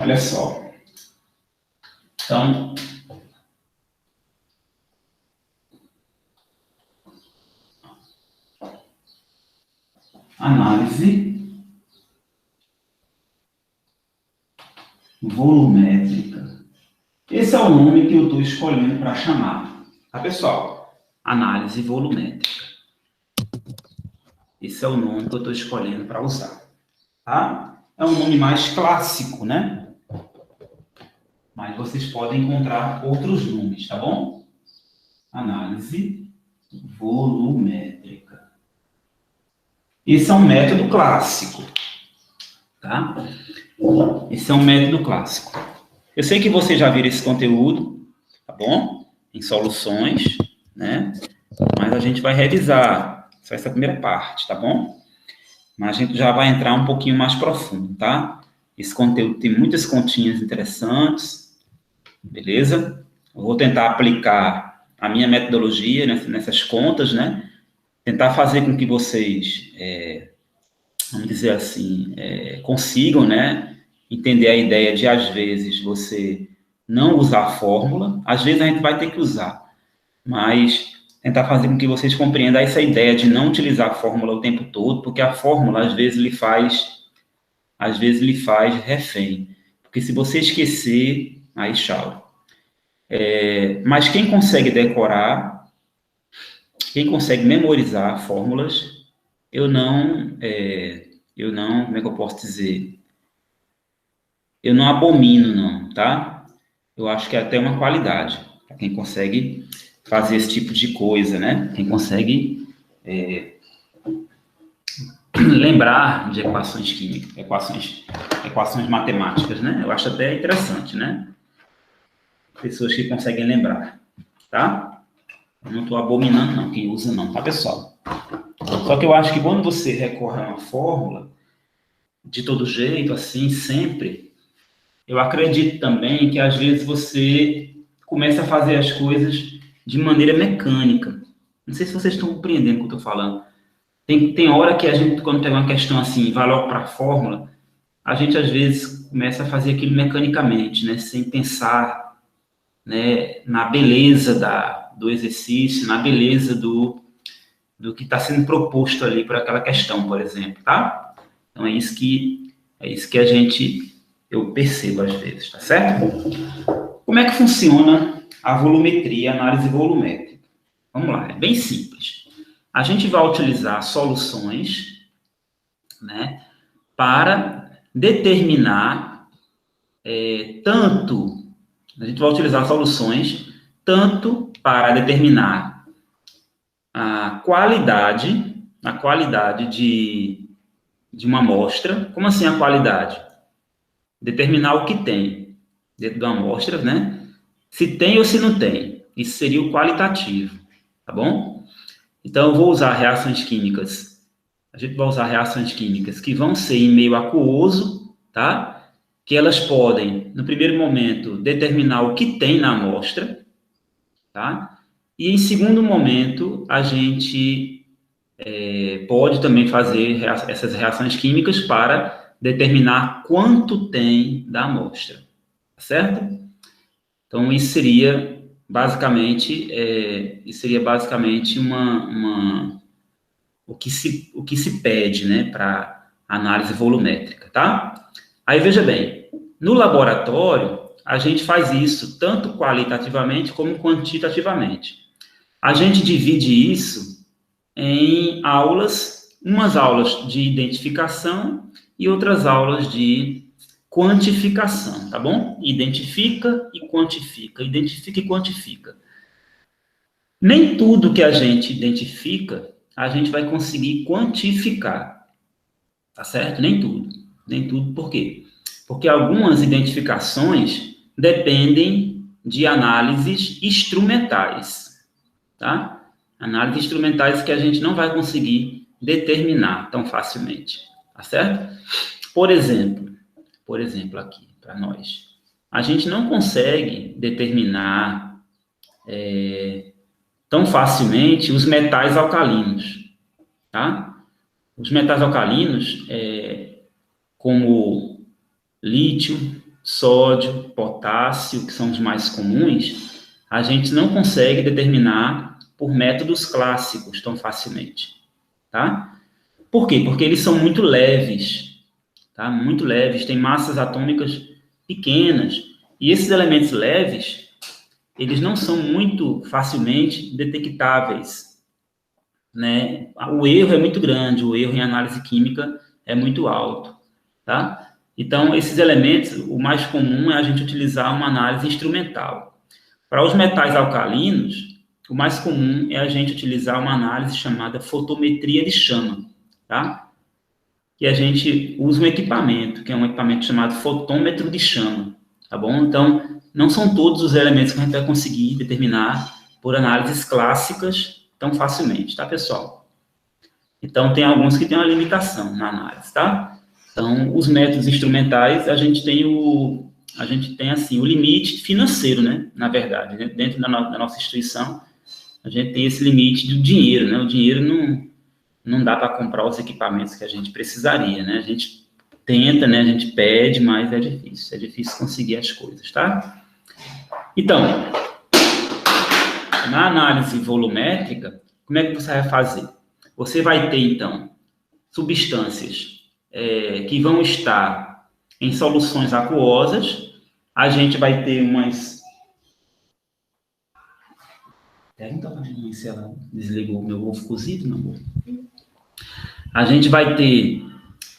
Olha só. Então, análise volumétrica. Esse é o nome que eu estou escolhendo para chamar. Tá, pessoal? Análise volumétrica. Esse é o nome que eu estou escolhendo para usar. Tá? É um nome mais clássico, né? Mas vocês podem encontrar outros nomes, tá bom? Análise volumétrica. Esse é um método clássico, tá? Esse é um método clássico. Eu sei que vocês já viram esse conteúdo, tá bom? Em soluções, né? Mas a gente vai revisar só essa primeira parte, tá bom? Mas a gente já vai entrar um pouquinho mais profundo, tá? Esse conteúdo tem muitas continhas interessantes, beleza? Eu vou tentar aplicar a minha metodologia nessas contas, né? Tentar fazer com que vocês, vamos dizer assim, consigam, né? Entender a ideia de, às vezes, você não usar a fórmula. Às vezes a gente vai ter que usar, mas tentar fazer com que vocês compreendam essa ideia de não utilizar a fórmula o tempo todo, porque a fórmula, às vezes, lhe faz refém. Porque se você esquecer, aí tchau. Mas quem consegue decorar, quem consegue memorizar fórmulas, eu não, como é que eu posso dizer? Eu não abomino, não, tá? Eu acho que é até uma qualidade para quem consegue fazer esse tipo de coisa, né? Quem consegue lembrar de equações químicas, equações matemáticas, né? Eu acho até interessante, né? Pessoas que conseguem lembrar, tá? Eu não estou abominando, não, quem usa não, tá, pessoal? Só que eu acho que quando você recorre a uma fórmula, de todo jeito, assim, sempre, eu acredito também que às vezes você começa a fazer as coisas de maneira mecânica. Não sei se vocês estão compreendendo o que eu estou falando. Tem hora que a gente, quando tem uma questão assim, vai logo para a fórmula, a gente às vezes começa a fazer aquilo mecanicamente, né? Sem pensar, né, na beleza do exercício, na beleza do que está sendo proposto ali por aquela questão, por exemplo, tá? Então é isso que eu percebo às vezes, tá certo? Como é que funciona a volumetria, a análise volumétrica? Vamos lá, é bem simples. A gente vai utilizar soluções, né, para determinar a gente vai utilizar soluções tanto para determinar a qualidade de uma amostra. Como assim a qualidade? Determinar o que tem dentro da amostra, né? Se tem ou se não tem. Isso seria o qualitativo, tá bom? Então, eu vou usar reações químicas. A gente vai usar reações químicas que vão ser em meio aquoso, tá? Que elas podem, no primeiro momento, determinar o que tem na amostra, tá? E, em segundo momento, a gente pode também fazer essas reações químicas para determinar quanto tem da amostra, tá certo? Então, isso seria basicamente o que se pede, né, para análise volumétrica, tá? Aí, veja bem, no laboratório, a gente faz isso tanto qualitativamente como quantitativamente. A gente divide isso em umas aulas de identificação e outras aulas de quantificação, tá bom? Identifica e quantifica, identifica e quantifica. Nem tudo que a gente identifica, a gente vai conseguir quantificar, tá certo? Nem tudo. Nem tudo, por quê? Porque algumas identificações dependem de análises instrumentais, tá? Análises instrumentais que a gente não vai conseguir determinar tão facilmente, tá certo? Por exemplo aqui, para nós, a gente não consegue determinar tão facilmente os metais alcalinos, tá? Os metais alcalinos, como lítio, sódio, potássio, que são os mais comuns, a gente não consegue determinar por métodos clássicos tão facilmente, tá? Por quê? Porque eles são muito leves, tá? Muito leves, têm massas atômicas pequenas, e esses elementos leves, eles não são muito facilmente detectáveis, né? O erro é muito grande, o erro em análise química é muito alto, tá? Então, esses elementos, o mais comum é a gente utilizar uma análise instrumental. Para os metais alcalinos, o mais comum é a gente utilizar uma análise chamada fotometria de chama, tá? Que a gente usa um equipamento, que é um equipamento chamado fotômetro de chama, tá bom? Então, não são todos os elementos que a gente vai conseguir determinar por análises clássicas tão facilmente, tá, pessoal? Então, tem alguns que têm uma limitação na análise, tá? Então, os métodos instrumentais, a gente tem assim, o limite financeiro, né? Na verdade, né? Dentro da nossa instituição, a gente tem esse limite do dinheiro, né? O dinheiro não dá para comprar os equipamentos que a gente precisaria, né? A gente tenta, né? A gente pede, mas é difícil conseguir as coisas, tá? Então, na análise volumétrica, como é que você vai fazer? Você vai ter, então, substâncias que vão estar em soluções aquosas, a gente vai ter umas... Então, se ela desligou o meu ovo cozido, meu amor. A gente vai ter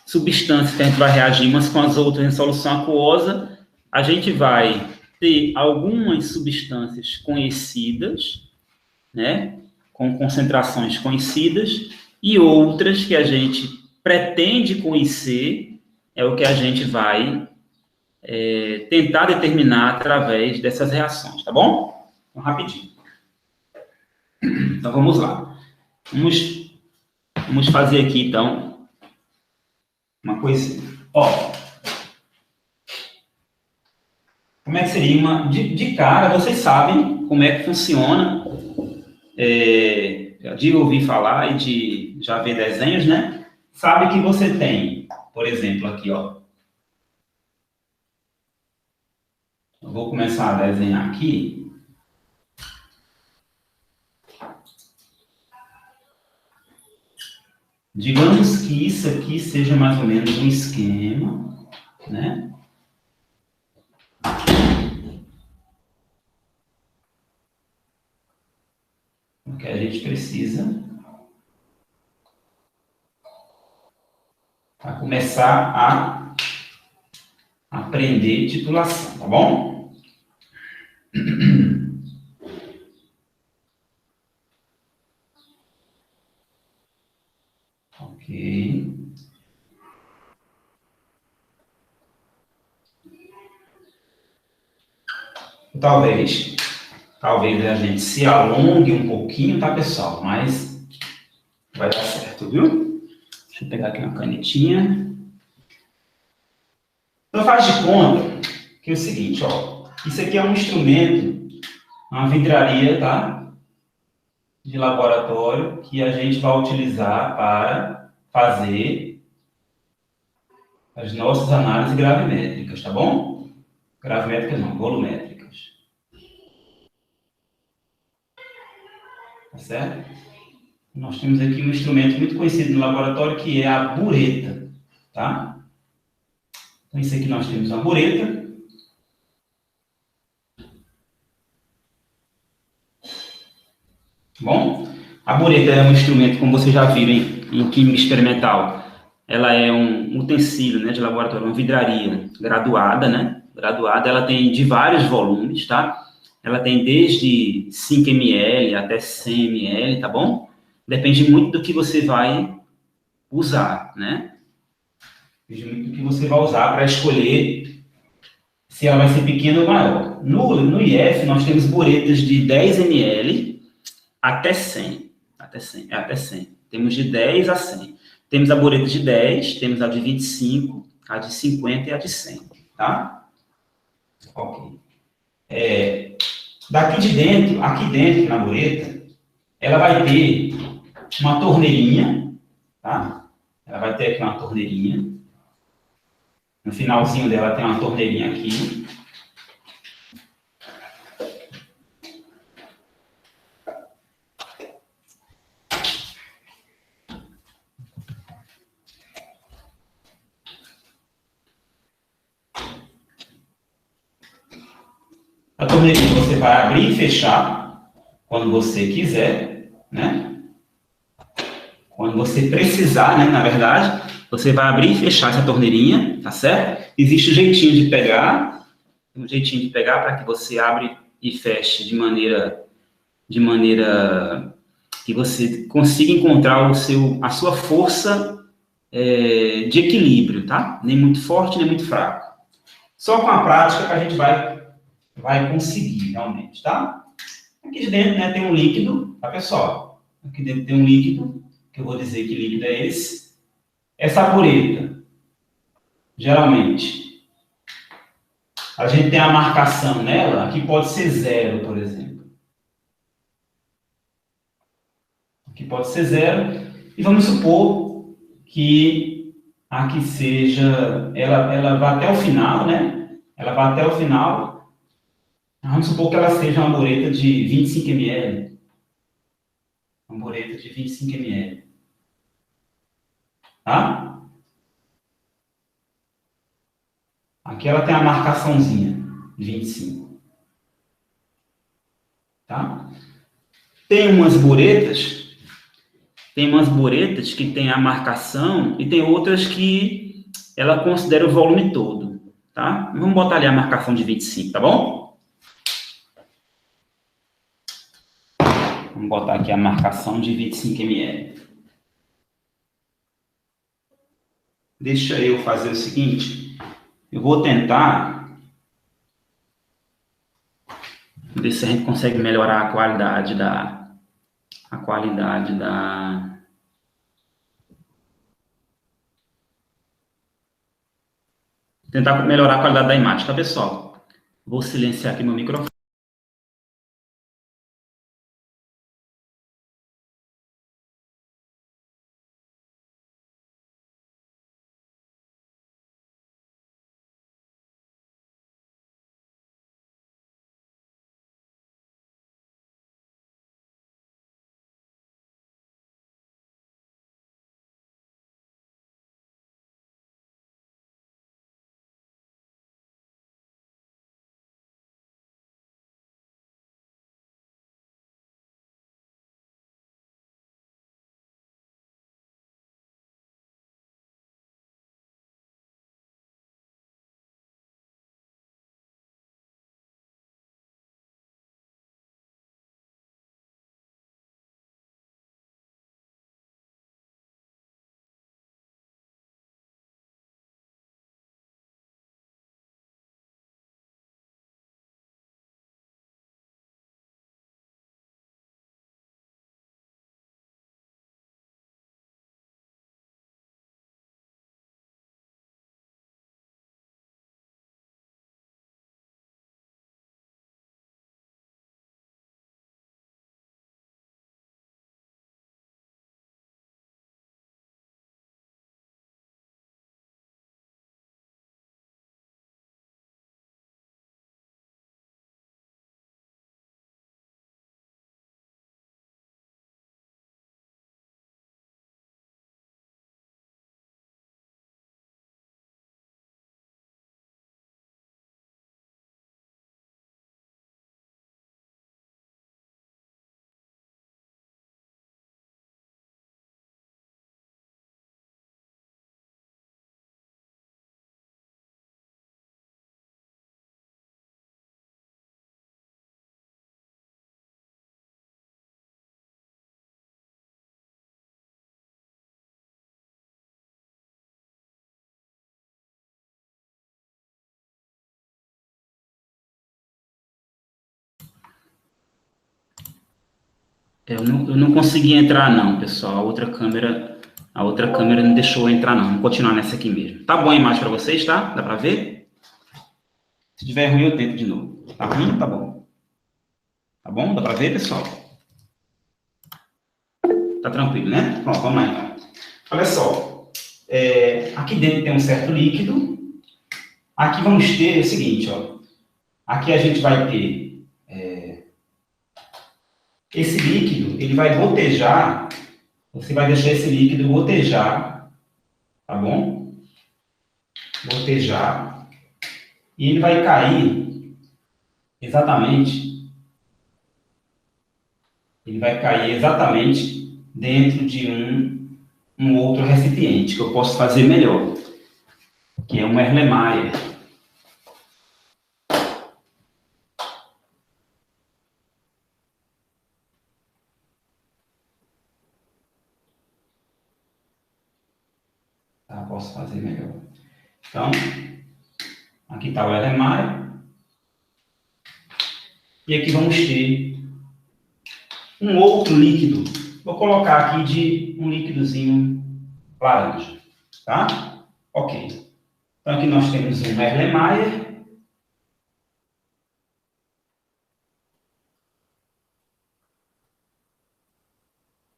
substâncias que a gente vai reagir umas com as outras em solução aquosa, a gente vai ter algumas substâncias conhecidas, né, com concentrações conhecidas, e outras que a gente pretende conhecer, é o que a gente vai tentar determinar através dessas reações, tá bom? Então, rapidinho. Então, vamos lá. Vamos fazer aqui, então, uma coisinha. Ó, como é que seria de cara, vocês sabem como é que funciona, de ouvir falar e de já ver desenhos, né? Sabe que você tem, por exemplo, aqui, ó. Eu vou começar a desenhar aqui. Digamos que isso aqui seja mais ou menos um esquema, né? O que a gente precisa para começar a aprender titulação, tá bom? Ok. Talvez a gente se alongue um pouquinho, tá, pessoal? Mas vai dar certo, viu? Deixa eu pegar aqui uma canetinha. Então, faz de conta que é o seguinte, ó. Isso aqui é um instrumento, uma vidraria, tá? De laboratório, que a gente vai utilizar para fazer as nossas análises gravimétricas, tá bom? Gravimétricas não, volumétricas. Tá certo? Nós temos aqui um instrumento muito conhecido no laboratório, que é a bureta, tá? Então, isso aqui nós temos a bureta. Bom, a bureta é um instrumento, como vocês já viram em química experimental, ela é um utensílio, né, de laboratório, uma vidraria graduada, né? Graduada, ela tem de vários volumes, tá? Ela tem desde 5 ml até 100 ml, tá bom? Depende muito do que você vai usar, né? Depende muito do que você vai usar para escolher se ela vai ser pequena ou maior. No IF, nós temos buretas de 10 ml até 100. Até 100. Temos de 10 a 100. Temos a bureta de 10, temos a de 25, a de 50 e a de 100, tá? Ok. Aqui dentro, na bureta, ela vai ter uma torneirinha, tá? Ela vai ter aqui uma torneirinha, No finalzinho dela tem uma torneirinha aqui. A torneirinha você vai abrir e fechar quando você quiser, né? Quando você precisar, né? Na verdade, você vai abrir e fechar essa torneirinha, tá certo? Existe um jeitinho de pegar, para que você abre e feche de maneira que você consiga encontrar a sua força de equilíbrio, tá? Nem muito forte, nem muito fraco. Só com a prática que a gente vai conseguir, realmente, tá? Aqui de dentro, né, tem um líquido, tá, pessoal? Aqui dentro tem um líquido, que eu vou dizer que líquido é esse. Essa bureta, geralmente, a gente tem a marcação nela, aqui pode ser 0, por exemplo. Aqui pode ser 0, e vamos supor que aqui seja, ela vai até o final, né? Ela vai até o final. Vamos supor que ela seja uma bureta de 25 ml. Uma bureta de 25 ml. Tá? Aqui ela tem a marcaçãozinha de 25. Tá? Tem umas buretas que tem a marcação e tem outras que ela considera o volume todo, tá? Vamos botar ali a marcação de 25, tá bom? Vamos botar aqui a marcação de 25 ml. Deixa eu fazer o seguinte, eu vou tentar ver se a gente consegue melhorar a qualidade tentar melhorar a qualidade da imagem, tá, pessoal? Vou silenciar aqui meu microfone. Eu não consegui entrar não, pessoal. A outra câmera não deixou eu entrar não. Vamos continuar nessa aqui mesmo. Tá bom a imagem para vocês, tá? Dá para ver? Se tiver ruim, eu tento de novo. Tá ruim? Tá bom. Tá bom? Dá para ver, pessoal? Tá tranquilo, né? Pronto, vamos lá então. Olha só. Aqui dentro tem um certo líquido, Aqui vamos ter o seguinte, ó. Aqui a gente vai ter esse líquido, ele vai gotejar, você vai deixar esse líquido gotejar, tá bom? Gotejar. E ele vai cair exatamente, dentro de um outro recipiente, que eu posso fazer melhor, que é um Erlenmeyer. Tá, posso fazer melhor. Então, aqui está o Erlenmeyer. E aqui vamos ter um outro líquido. Vou colocar aqui de um líquidozinho laranja, tá? Ok. Então, aqui nós temos um Erlenmeyer.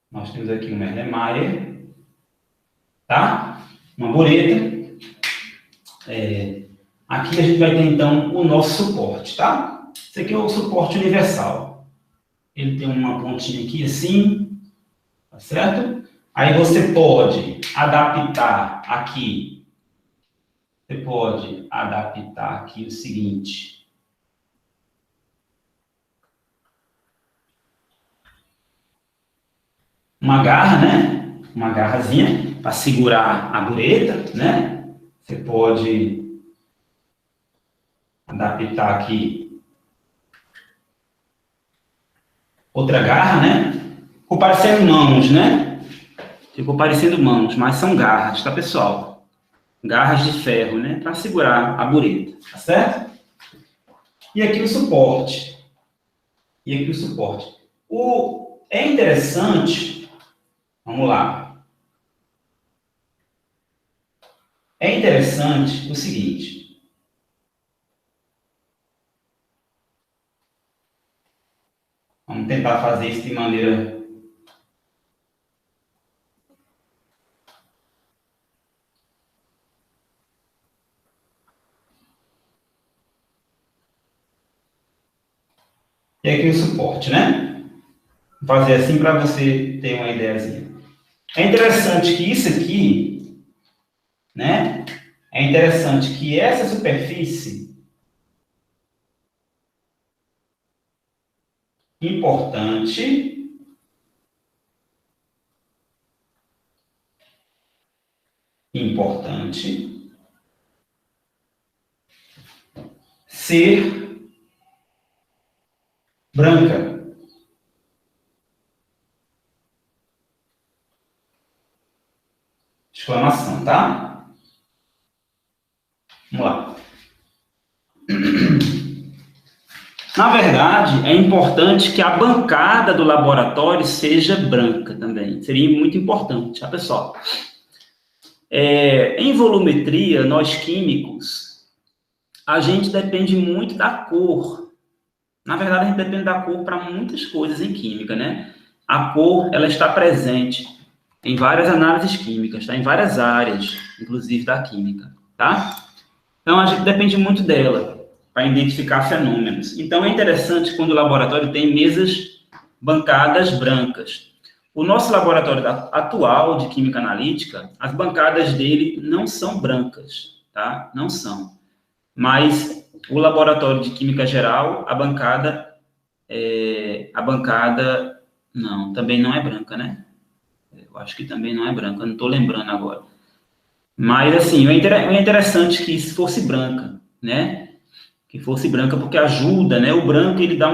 Nós temos aqui um Erlenmeyer, tá? Uma bureta. Aqui a gente vai ter, então, o nosso suporte, tá? Esse aqui é o suporte universal. Ele tem uma pontinha aqui assim, tá certo? Aí você pode adaptar aqui. Você pode adaptar aqui o seguinte. Uma garra, né? Uma garrazinha para segurar a bureta, né? Você pode adaptar aqui outra garra, né? Ficou parecendo mãos, né? Ficou parecendo mãos, mas são garras, tá, pessoal? Garras de ferro, né? Para segurar a bureta, tá certo? E aqui o suporte. É interessante, vamos lá. É interessante o seguinte. Vamos tentar fazer isso de maneira... E aqui o suporte, né? Vou fazer assim para você ter uma ideiazinha. É interessante que isso aqui, né? É interessante que essa superfície importante ser branca. Exclamação, tá? Vamos lá. Na verdade, é importante que a bancada do laboratório seja branca também. Seria muito importante, tá, pessoal? Em volumetria, nós químicos, a gente depende muito da cor. Na verdade, a gente depende da cor para muitas coisas em química, né? A cor, ela está presente em várias análises químicas, tá? Em várias áreas, inclusive da química, tá? Então, a gente depende muito dela para identificar fenômenos. Então, é interessante quando o laboratório tem mesas bancadas brancas. O nosso laboratório atual de química analítica, as bancadas dele não são brancas, tá? Não são. Mas o laboratório de química geral, a bancada não, também não é branca, né? Eu acho que também não é branca, eu não estou lembrando agora. Mas, assim, é interessante que isso fosse branca, né? Que fosse branca, porque ajuda, né? O branco, ele dá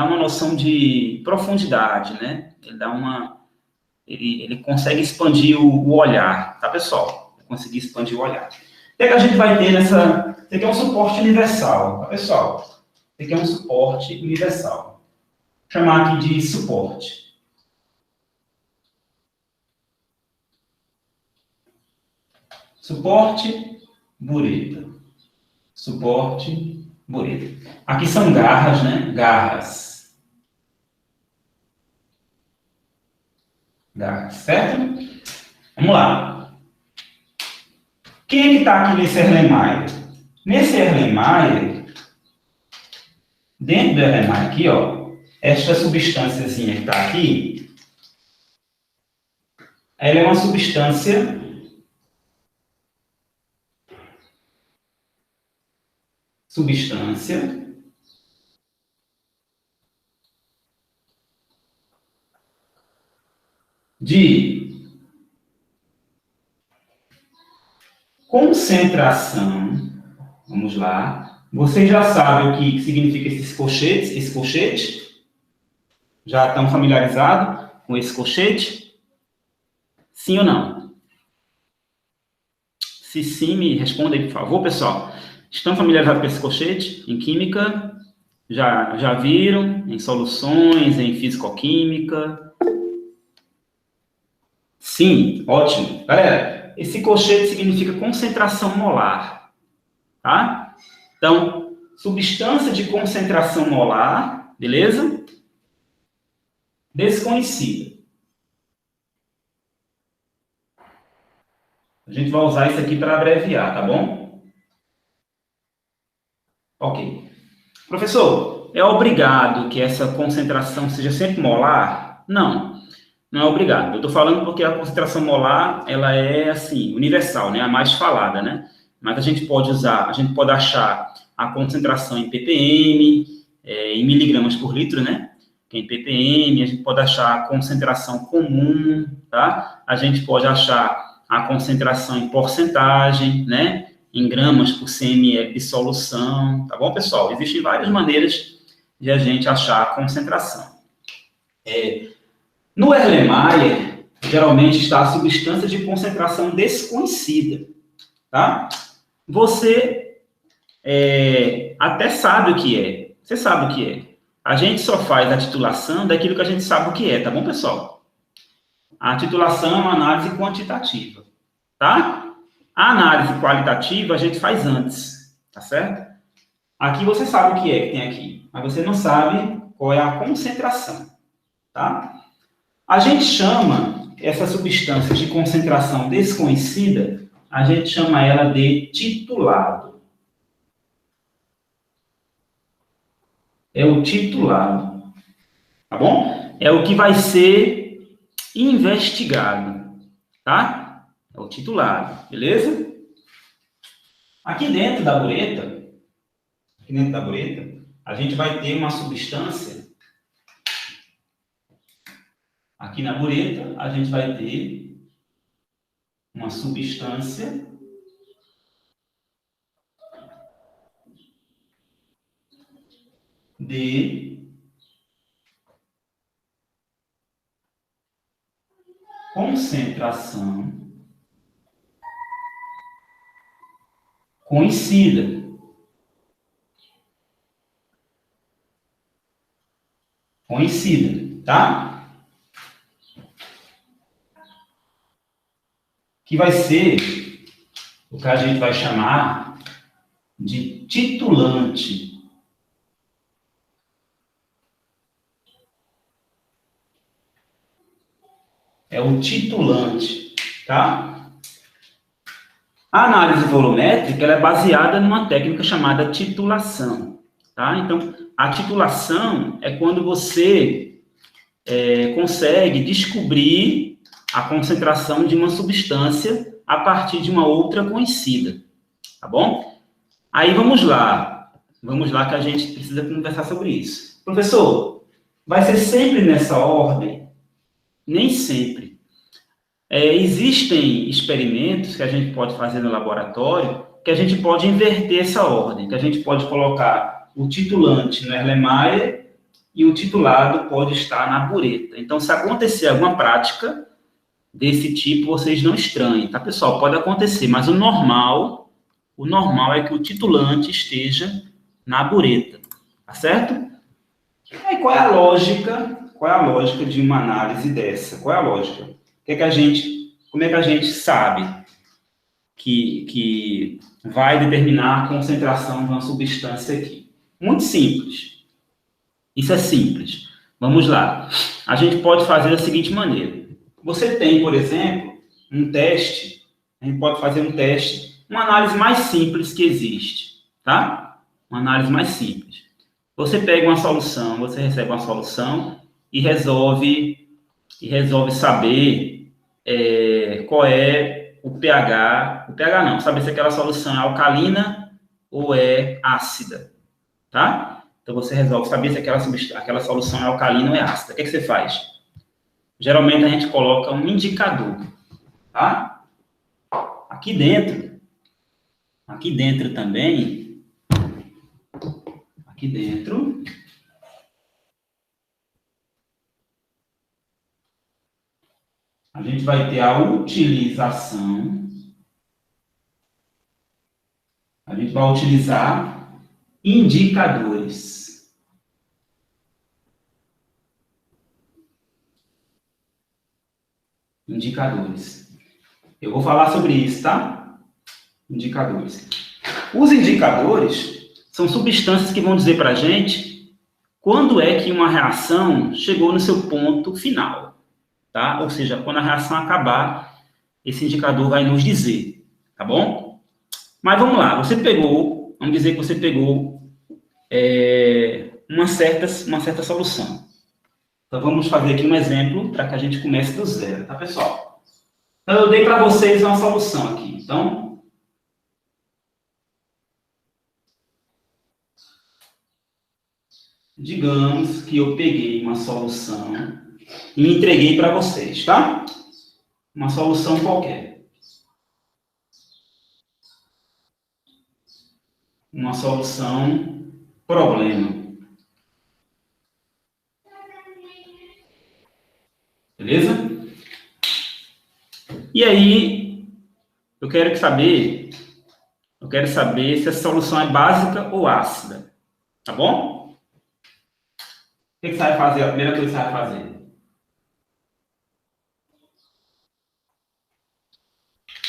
uma noção de profundidade, né? Ele consegue expandir o olhar, tá, pessoal? Conseguir expandir o olhar. O que é que a gente vai ter nessa... Isso aqui é um suporte universal, tá, pessoal? Isso aqui é um suporte universal. Vou chamar aqui de suporte. Suporte, bureta. Suporte, bureta. Aqui são garras, né? Garras, certo? Vamos lá. Quem é que está aqui nesse Erlenmeyer? Nesse Erlenmeyer, dentro do Erlenmeyer aqui, ó, esta substânciazinha que está aqui, ela é uma substância de concentração, vamos lá, você já sabe o que significa esse colchete? Já estão familiarizados com esse colchete? Sim ou não? Se sim, me responda aí, por favor, pessoal. Estão familiarizados com esse colchete? Em química? Já viram? Em soluções, em físico-química? Sim, ótimo. Galera, esse colchete significa concentração molar, tá? Então, substância de concentração molar, beleza? Desconhecida. A gente vai usar isso aqui para abreviar, tá bom? Ok. Professor, é obrigado que essa concentração seja sempre molar? Não, não é obrigado. Eu estou falando porque a concentração molar, ela é, assim, universal, né? A mais falada, né? Mas a gente pode achar a concentração em ppm, em miligramas por litro, né? Que é em ppm, a gente pode achar a concentração comum, tá? A gente pode achar a concentração em porcentagem, né? Em gramas por cm de solução, tá bom, pessoal? Existem várias maneiras de a gente achar a concentração. No Erlenmeyer, geralmente está a substância de concentração desconhecida, tá? Você até sabe o que é. Você sabe o que é. A gente só faz a titulação daquilo que a gente sabe o que é, tá bom, pessoal? A titulação é uma análise quantitativa, tá? A análise qualitativa a gente faz antes, tá certo? Aqui você sabe o que é que tem aqui, mas você não sabe qual é a concentração, tá? A gente chama essa substância de concentração desconhecida, a gente chama ela de titulado. É o titulado, tá bom? É o que vai ser investigado, tá? É o titulado, beleza? Aqui dentro da bureta, a gente vai ter uma substância. Aqui na bureta, a gente vai ter uma substância de concentração conhecida. Tá? Que vai ser o que a gente vai chamar de titulante. É o titulante, tá? A análise volumétrica ela é baseada numa técnica chamada titulação, tá? Então, a titulação é quando você consegue descobrir a concentração de uma substância a partir de uma outra conhecida, tá bom? Aí vamos lá que a gente precisa conversar sobre isso. Professor, vai ser sempre nessa ordem? Nem sempre. Existem experimentos que a gente pode fazer no laboratório que a gente pode inverter essa ordem, que a gente pode colocar o titulante no Erlenmeyer e o titulado pode estar na bureta. Então, se acontecer alguma prática desse tipo, vocês não estranhem, tá, pessoal? Pode acontecer, mas o normal é que o titulante esteja na bureta, tá certo? Aí, qual é a lógica de uma análise dessa? Qual é a lógica? Como é que a gente sabe que vai determinar a concentração de uma substância aqui? Muito simples. Isso é simples. Vamos lá. A gente pode fazer da seguinte maneira. Você tem, por exemplo, um teste. A gente pode fazer um teste, uma análise mais simples que existe. tá? Uma análise mais simples. Você pega uma solução, você recebe uma solução e resolve saber qual é o pH não, saber se aquela solução é alcalina ou é ácida, tá? Então, você resolve saber se aquela solução é alcalina ou é ácida. O que você faz? Geralmente, a gente coloca um indicador, tá? Aqui dentro também, aqui dentro, a gente vai ter a utilização, a gente vai utilizar indicadores. Indicadores. Eu vou falar sobre isso, tá? Indicadores. Os indicadores são substâncias que vão dizer para a gente quando é que uma reação chegou no seu ponto final, tá? Ou seja, quando a reação acabar, esse indicador vai nos dizer, tá bom? Mas vamos lá, vamos dizer que você pegou uma certa solução. Então, vamos fazer aqui um exemplo para que a gente comece do zero, tá, pessoal? Então, eu dei para vocês uma solução aqui. Então, digamos que eu peguei uma solução e entreguei para vocês, tá? Uma solução qualquer. Uma solução problema. Beleza? E aí, eu quero saber se a solução é básica ou ácida. Tá bom? O que você vai fazer? A primeira coisa que você vai fazer.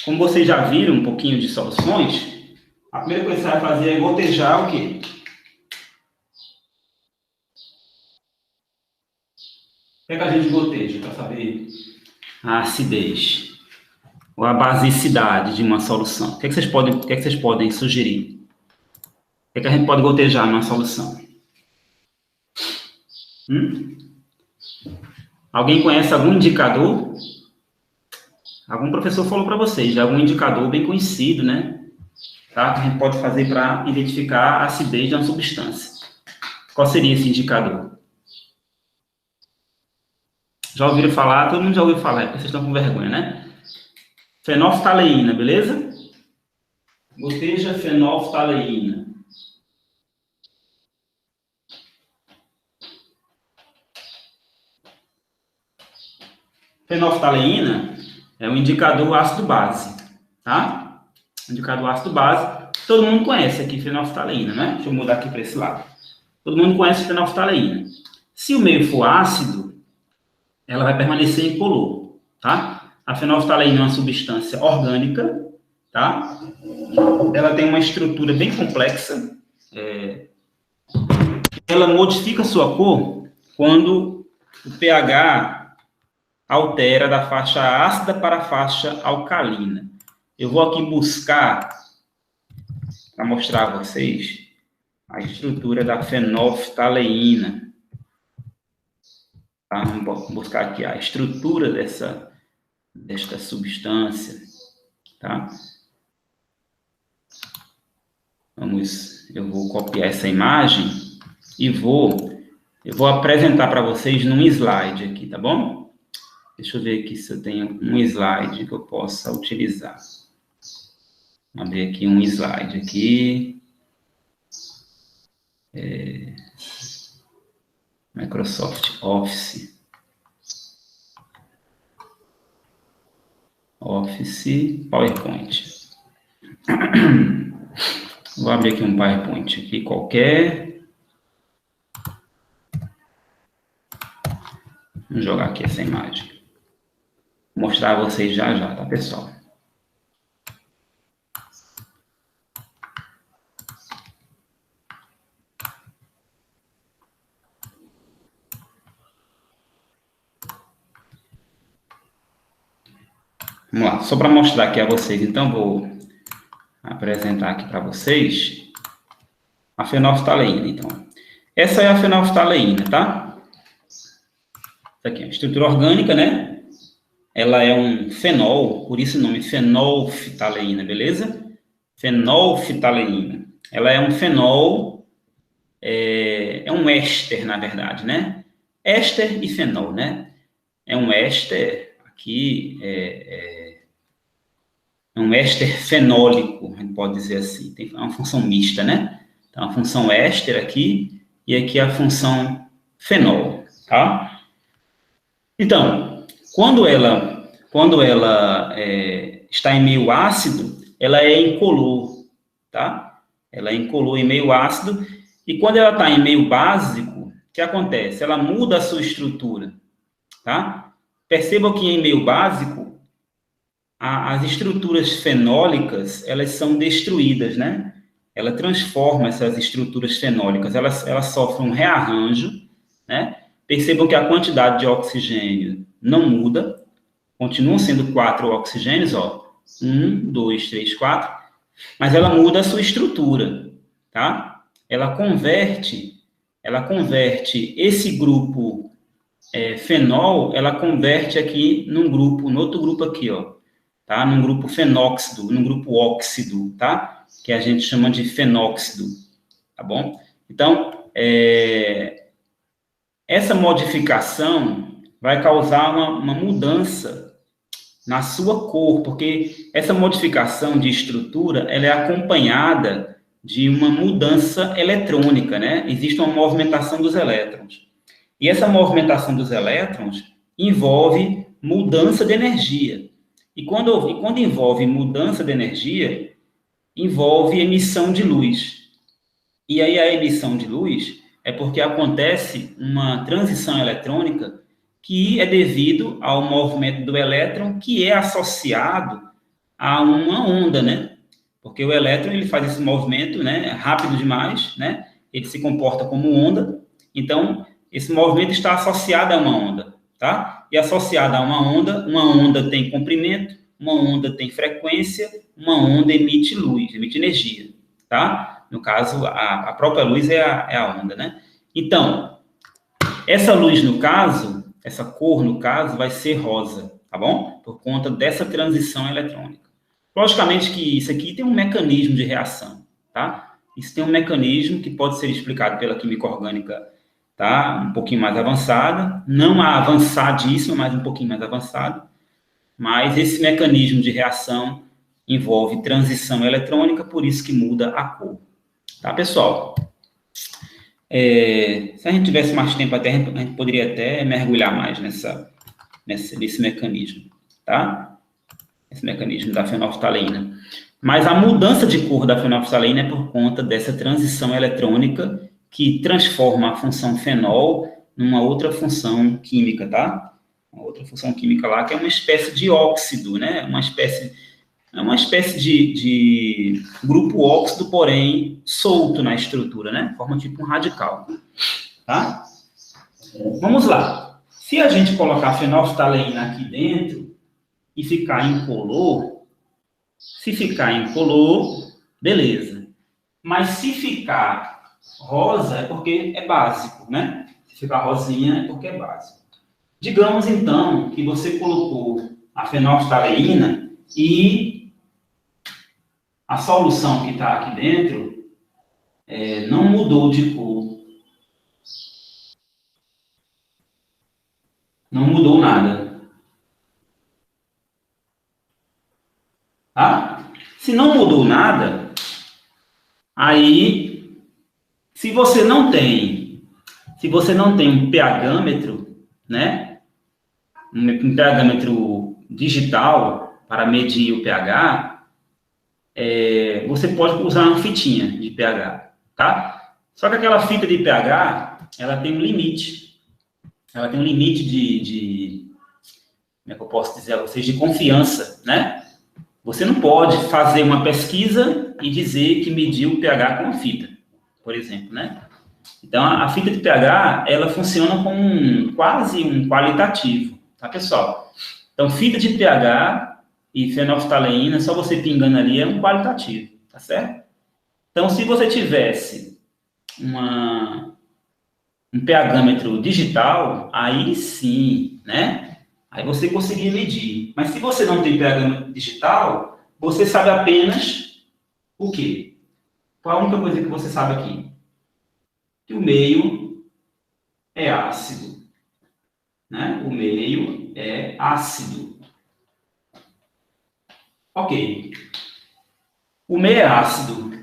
Como vocês já viram um pouquinho de soluções, a primeira coisa que você vai fazer é gotejar o quê? O que é que a gente goteja para saber a acidez ou a basicidade de uma solução? O que é que vocês podem sugerir? O que é que a gente pode gotejar numa solução? Alguém conhece algum indicador? Algum professor falou para vocês, de algum indicador bem conhecido, né? Tá? Que a gente pode fazer para identificar a acidez de uma substância. Qual seria esse indicador? Já ouviram falar? Todo mundo já ouviu falar, porque vocês estão com vergonha, né? Fenolftaleína, beleza? Goteja fenolftaleína. Fenolftaleína é um indicador ácido-base, tá? Indicador ácido-base. Todo mundo conhece aqui fenolftaleína, né? Deixa eu mudar aqui para esse lado. Todo mundo conhece fenolftaleína. Se o meio for ácido, ela vai permanecer incolor, tá? A fenolftaleína é uma substância orgânica, tá? Ela tem uma estrutura bem complexa. Ela modifica sua cor quando o pH altera da faixa ácida para a faixa alcalina. Eu vou aqui buscar, para mostrar a vocês, a estrutura da fenolftaleína. Tá? Vamos buscar aqui a estrutura desta substância. Tá? Eu vou copiar essa imagem e eu vou apresentar para vocês num slide aqui, tá bom? Deixa eu ver aqui se eu tenho um slide que eu possa utilizar. Vou abrir aqui um slide aqui. Microsoft Office. Office PowerPoint. Vou abrir aqui um PowerPoint aqui qualquer. Vamos jogar aqui essa imagem. Vou mostrar a vocês já, tá, pessoal? Vamos lá, só para mostrar aqui a vocês, então vou apresentar aqui para vocês a fenolftaleína, então. Essa é a fenolftaleína, tá? Isso aqui é uma estrutura orgânica, né? Ela é um fenol, por isso o nome fenolftaleína, beleza? Fenolftaleína. Ela é um fenol, é um éster, na verdade, né? Éster e fenol, né? É um éster, aqui, é um éster fenólico, a gente pode dizer assim. Tem uma função mista, né? Então, a função éster aqui, e aqui a função fenol, tá? Então, quando ela está em meio ácido, ela é incolor, tá? Ela é incolor em meio ácido, e quando ela está em meio básico, o que acontece? Ela muda a sua estrutura, tá? Percebam que em meio básico, as estruturas fenólicas, elas são destruídas, né? Ela transforma essas estruturas fenólicas, elas sofrem um rearranjo, né? Percebam que a quantidade de oxigênio não muda, continuam sendo 4 oxigênios, ó. 1, 2, 3, 4, mas ela muda a sua estrutura, tá? Ela converte esse grupo fenol, ela converte aqui no outro grupo aqui, ó, tá? Num grupo fenóxido, num grupo óxido, tá? Que a gente chama de fenóxido, tá bom? Então, essa modificação vai causar uma mudança na sua cor, porque essa modificação de estrutura, ela é acompanhada de uma mudança eletrônica, né? Existe uma movimentação dos elétrons. E essa movimentação dos elétrons envolve mudança de energia. E quando envolve mudança de energia, envolve emissão de luz. E aí a emissão de luz é porque acontece uma transição eletrônica que é devido ao movimento do elétron, que é associado a uma onda, né? Porque o elétron, ele faz esse movimento, né, rápido demais, né? Ele se comporta como onda, então esse movimento está associado a uma onda, tá? E associado a uma onda tem comprimento, uma onda tem frequência, uma onda emite luz, emite energia, tá? No caso, a própria luz é a onda, né? Então, essa luz, no caso, essa cor, no caso, vai ser rosa, tá bom? Por conta dessa transição eletrônica. Logicamente que isso aqui tem um mecanismo de reação, tá? Isso tem um mecanismo que pode ser explicado pela química orgânica, tá? Um pouquinho mais avançada, não avançadíssima, mas um pouquinho mais avançada. Mas esse mecanismo de reação envolve transição eletrônica, por isso que muda a cor. Tá, pessoal? Se a gente tivesse mais tempo até, a gente poderia até mergulhar mais nesse mecanismo, tá? Esse mecanismo da fenolftaleína. Mas a mudança de cor da fenolftaleína é por conta dessa transição eletrônica que transforma a função fenol numa outra função química, tá? Uma outra função química lá, que é uma espécie de óxido, né? Uma espécie de grupo óxido, porém solto na estrutura, né? Forma tipo um radical, tá? Vamos lá. Se a gente colocar a fenolftaleína aqui dentro e ficar incolor, beleza. Mas se ficar rosa, é porque é básico, né? Se ficar rosinha, é porque é básico. Digamos, então, que você colocou a fenolftaleína e a solução que está aqui dentro não mudou de cor. Não mudou nada. Tá? Se não mudou nada, aí, se você não tem um pHmetro, né? Um pHmetro digital para medir o pH, você pode usar uma fitinha de pH, tá? Só que aquela fita de pH, ela tem um limite. Ela tem um limite de como é que eu posso dizer a vocês, de confiança, né? Você não pode fazer uma pesquisa e dizer que mediu o pH com a fita, por exemplo, né? Então, a fita de pH, ela funciona como quase um qualitativo, tá, pessoal? Então, fita de pH e fenolftaleína, só você pingando ali, é um qualitativo, tá certo? Então, se você tivesse um pHmetro digital, aí sim, né? Aí você conseguir medir. Mas se você não tem pHmetro digital, você sabe apenas o quê? Qual a única coisa que você sabe aqui? Que o meio é ácido, né? O meio é ácido. Ok. O meio é ácido.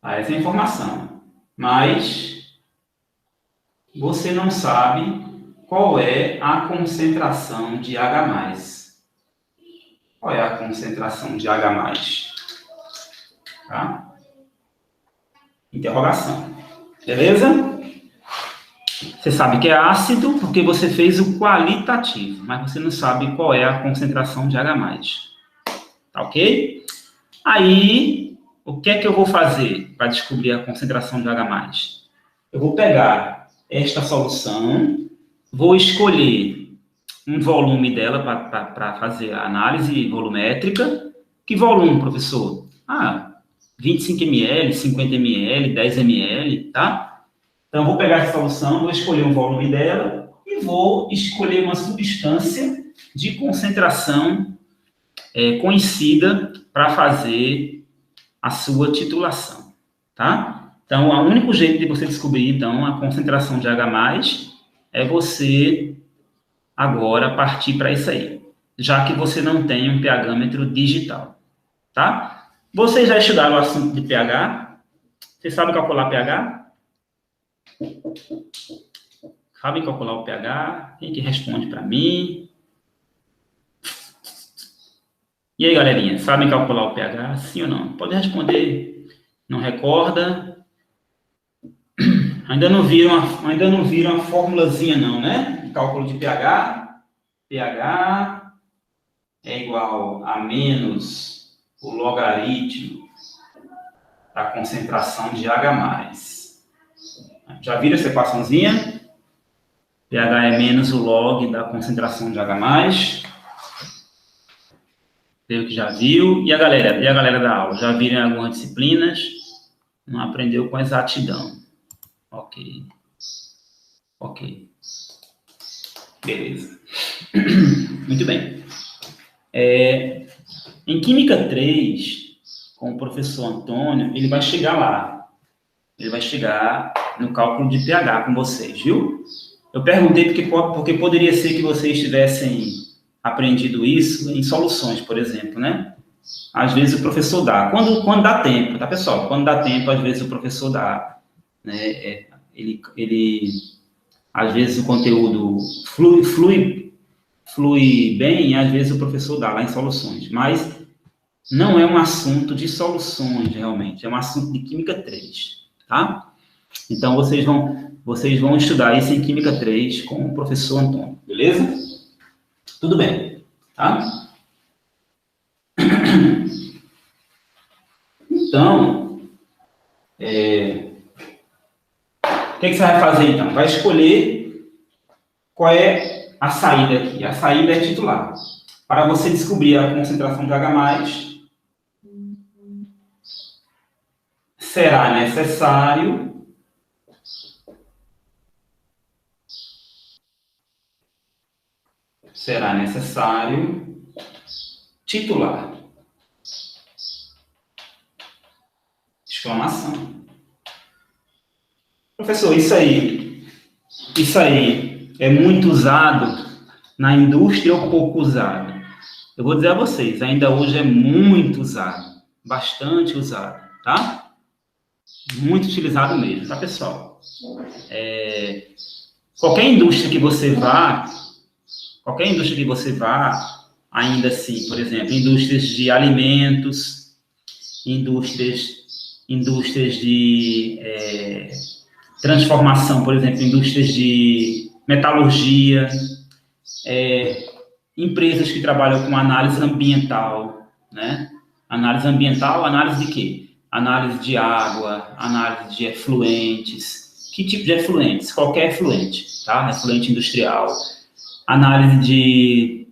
Essa é a informação. Mas você não sabe qual é a concentração de H+. Qual é a concentração de H+? Tá? Interrogação. Beleza? Você sabe que é ácido porque você fez o qualitativo, mas você não sabe qual é a concentração de H+. Tá ok? Aí, o que é que eu vou fazer para descobrir a concentração de H+? Eu vou pegar esta solução, vou escolher um volume dela para fazer a análise volumétrica. Que volume, professor? 25 ml, 50 ml, 10 ml, tá? Então, eu vou pegar essa solução, vou escolher um volume dela e vou escolher uma substância de concentração conhecida para fazer a sua titulação, tá? Então, o único jeito de você descobrir, então, a concentração de H+, é você agora partir para isso aí, já que você não tem um pHmetro digital, tá? Vocês já estudaram o assunto de pH? Vocês sabem calcular pH? Sabem calcular o pH? Quem que responde para mim? E aí, galerinha, sabem calcular o pH? Sim ou não? Pode responder. Não recorda? Ainda não viram a formulazinha não, né? Cálculo de pH. pH é igual a menos o logaritmo da concentração de H+. Já viram essa equaçãozinha? pH é menos o log da concentração de H+. Creio que já viu. E a galera da aula? Já viram em algumas disciplinas? Não aprendeu com exatidão. Ok. Beleza. Muito bem. Em Química 3, com o professor Antônio, ele vai chegar lá. Ele vai chegar no cálculo de pH com vocês, viu? Eu perguntei porque poderia ser que vocês tivessem aprendido isso em soluções, por exemplo, né? Às vezes o professor dá. Quando dá tempo, tá, pessoal? Quando dá tempo, às vezes o professor dá. Né? Às vezes o conteúdo flui bem, e às vezes o professor dá lá em soluções. Mas não é um assunto de soluções, realmente. É um assunto de Química 3, tá? Então, vocês vão estudar isso em Química 3 com o professor Antônio, beleza? Tudo bem, tá? Então, o que você vai fazer, então? Vai escolher qual é a saída aqui. A saída é titular. Para você descobrir a concentração de H+, será necessário titular. Exclamação. Professor, isso aí é muito usado na indústria ou pouco usado? Eu vou dizer a vocês, ainda hoje é muito usado, bastante usado, tá? Muito utilizado mesmo, tá, pessoal? Qualquer indústria que você vá, ainda assim, por exemplo, indústrias de alimentos, indústrias de transformação, por exemplo, indústrias de metalurgia, empresas que trabalham com análise ambiental, né? Análise ambiental, análise de quê? Análise de água, análise de efluentes. Que tipo de efluentes? Qualquer efluente, tá? Efluente industrial. Análise de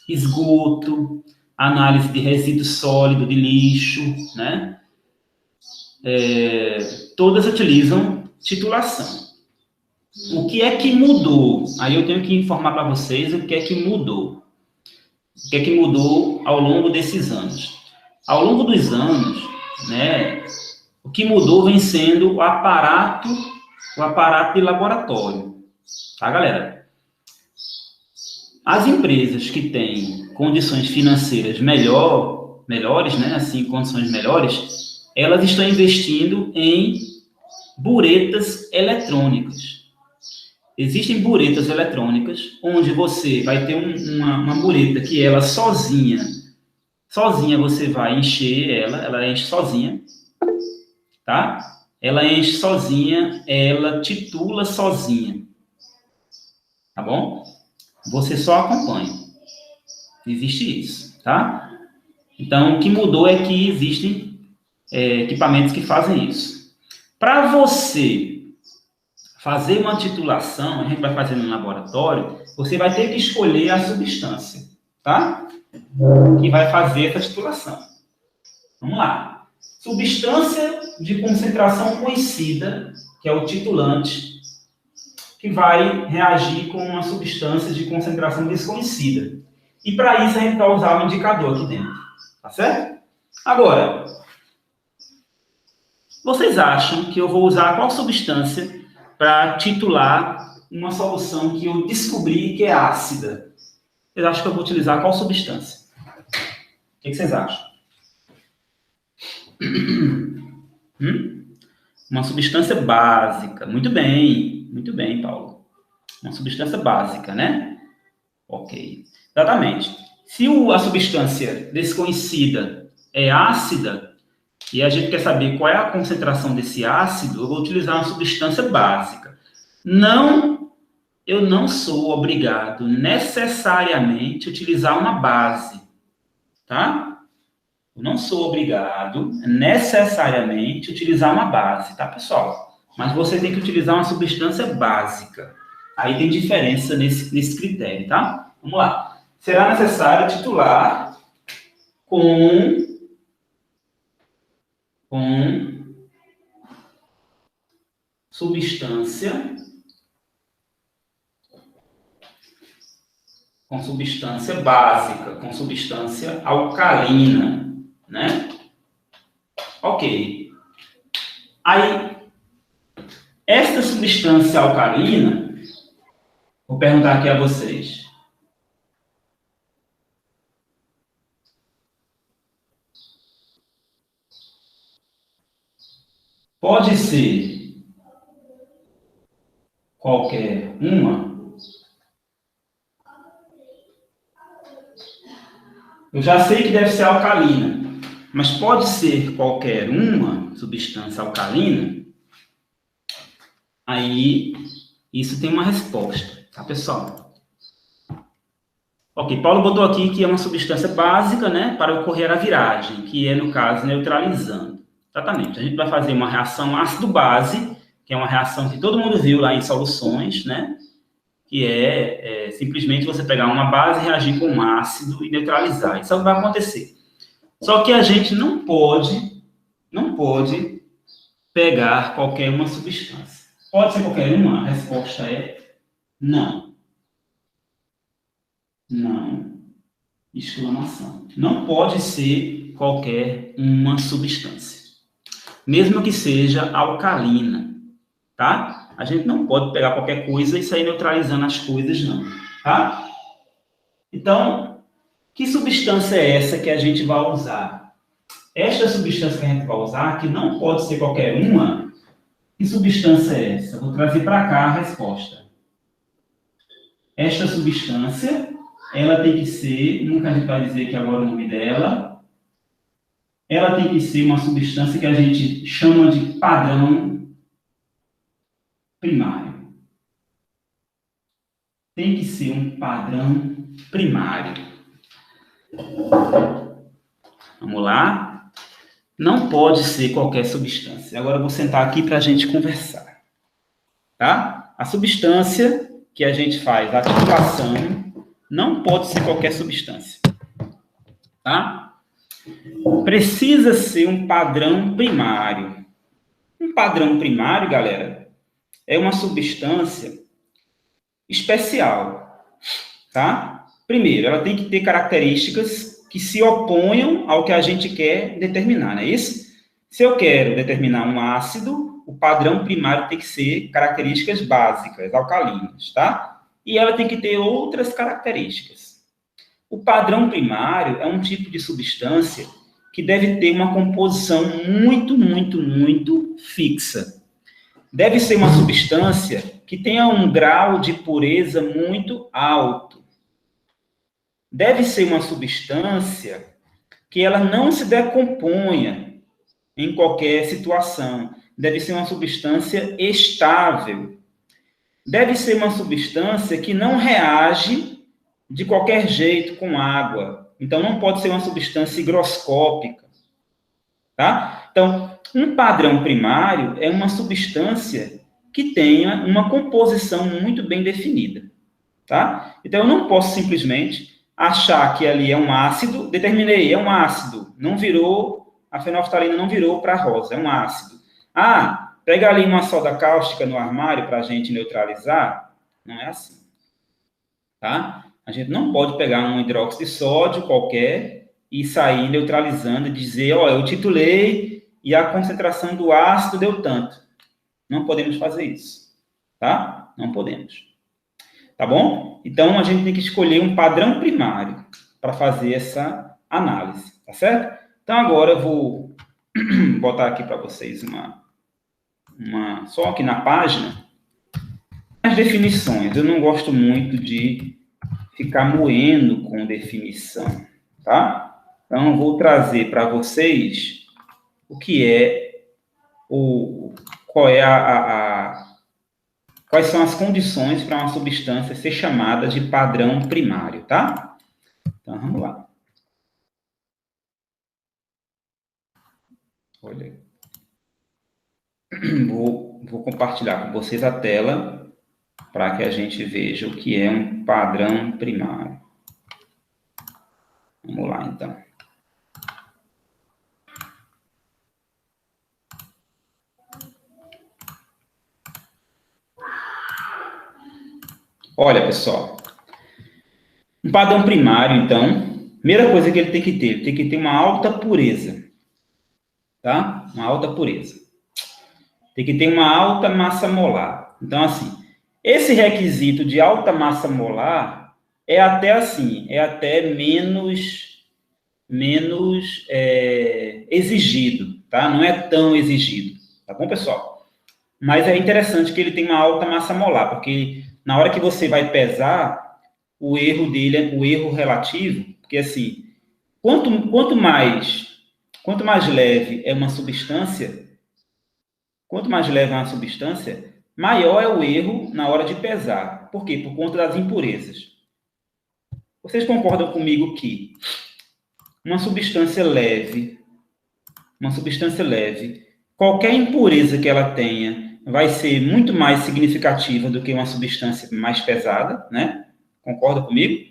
esgoto, análise de resíduo sólido, de lixo, né? todas utilizam titulação. O que é que mudou? Aí eu tenho que informar para vocês o que é que mudou. O que é que mudou ao longo desses anos? Ao longo dos anos, né, o que mudou vem sendo o aparato de laboratório. Tá, galera? As empresas que têm condições financeiras melhores, né, assim, condições melhores, elas estão investindo em buretas eletrônicas. Existem buretas eletrônicas, onde você vai ter uma bureta que ela sozinha você vai encher ela enche sozinha, tá? Ela enche sozinha, ela titula sozinha, tá bom? Você só acompanha. Existe isso, tá? Então, o que mudou é que existem equipamentos que fazem isso. Para você fazer uma titulação, a gente vai fazer no laboratório, você vai ter que escolher a substância, tá? Que vai fazer essa titulação. Vamos lá. Substância de concentração conhecida, que é o titulante, que vai reagir com uma substância de concentração desconhecida. E para isso a gente vai usar um indicador aqui dentro, tá certo? Agora, vocês acham que eu vou usar qual substância para titular uma solução que eu descobri que é ácida? Vocês acham que eu vou utilizar qual substância? O que vocês acham? Uma substância básica. Muito bem, Paulo. Uma substância básica, né? Ok. Exatamente. Se a substância desconhecida é ácida, e a gente quer saber qual é a concentração desse ácido, eu vou utilizar uma substância básica. Eu não sou obrigado necessariamente a utilizar uma base, tá? Eu não sou obrigado necessariamente a utilizar uma base, tá, pessoal? Mas você tem que utilizar uma substância básica. Aí tem diferença nesse critério, tá? Vamos lá. Será necessário titular com substância básica, com substância alcalina, né? Ok. Aí, esta substância alcalina, vou perguntar aqui a vocês. Pode ser qualquer uma? Eu já sei que deve ser alcalina, mas pode ser qualquer uma substância alcalina? Aí, isso tem uma resposta, tá, pessoal? Ok, Paulo botou aqui que é uma substância básica, né, para ocorrer a viragem, que é, no caso, neutralizando. Exatamente, a gente vai fazer uma reação ácido-base, que é uma reação que todo mundo viu lá em soluções, né, que é simplesmente você pegar uma base, reagir com um ácido e neutralizar. Isso vai acontecer. Só que a gente não pode pegar qualquer uma substância. Pode ser qualquer uma? A resposta é não. Não. Exclamação. Não pode ser qualquer uma substância. Mesmo que seja alcalina, tá? A gente não pode pegar qualquer coisa e sair neutralizando as coisas, não, tá? Então, que substância é essa que a gente vai usar? Esta substância que a gente vai usar, que não pode ser qualquer uma, que substância é essa? Vou trazer para cá a resposta. Esta substância, ela tem que ser, nunca a gente vai dizer aqui agora o nome dela, ela tem que ser uma substância que a gente chama de padrão primário. Tem que ser um padrão primário. Vamos lá? Não pode ser qualquer substância. Agora eu vou sentar aqui para a gente conversar. Tá? A substância que a gente faz a titulação não pode ser qualquer substância. Tá? Precisa ser um padrão primário. Um padrão primário, galera, é uma substância especial, tá? Primeiro, ela tem que ter características que se oponham ao que a gente quer determinar, não é isso? Se eu quero determinar um ácido, o padrão primário tem que ser características básicas, alcalinas, tá? E ela tem que ter outras características. O padrão primário é um tipo de substância que deve ter uma composição muito fixa. Deve ser uma substância que tenha um grau de pureza muito alto. Deve ser uma substância que ela não se decomponha em qualquer situação. Deve ser uma substância estável. Deve ser uma substância que não reage de qualquer jeito com água. Então, não pode ser uma substância higroscópica. Tá? Então, um padrão primário é uma substância que tenha uma composição muito bem definida. Tá? Então, eu não posso simplesmente achar que ali é um ácido, determinei, é um ácido, não virou, a fenolftalina não virou para rosa, é um ácido. Ah, pega ali uma soda cáustica no armário para a gente neutralizar. Não é assim. Tá? A gente não pode pegar um hidróxido de sódio qualquer e sair neutralizando e dizer, ó, eu titulei e a concentração do ácido deu tanto. Não podemos fazer isso, tá? Não podemos. Tá bom? Então, a gente tem que escolher um padrão primário para fazer essa análise, tá certo? Então, agora eu vou botar aqui para vocês só aqui na página, as definições. Eu não gosto muito de ficar moendo com definição, tá? Então, eu vou trazer para vocês o que é, quais são as condições para uma substância ser chamada de padrão primário, tá? Então, vamos lá. Olha, vou compartilhar com vocês a tela para que a gente veja o que é um padrão primário. Vamos lá, então. Olha, pessoal, um padrão primário, então, primeira coisa que ele tem que ter uma alta pureza, tá? Uma alta pureza. Tem que ter uma alta massa molar. Então, assim, esse requisito de alta massa molar é até assim, é até menos exigido, tá? Não é tão exigido, tá bom, pessoal? Mas é interessante que ele tem uma alta massa molar, porque na hora que você vai pesar, o erro dele é o erro relativo, porque assim, quanto mais leve é uma substância, maior é o erro na hora de pesar. Por quê? Por conta das impurezas. Vocês concordam comigo que uma substância leve, qualquer impureza que ela tenha vai ser muito mais significativa do que uma substância mais pesada, né? Concorda comigo?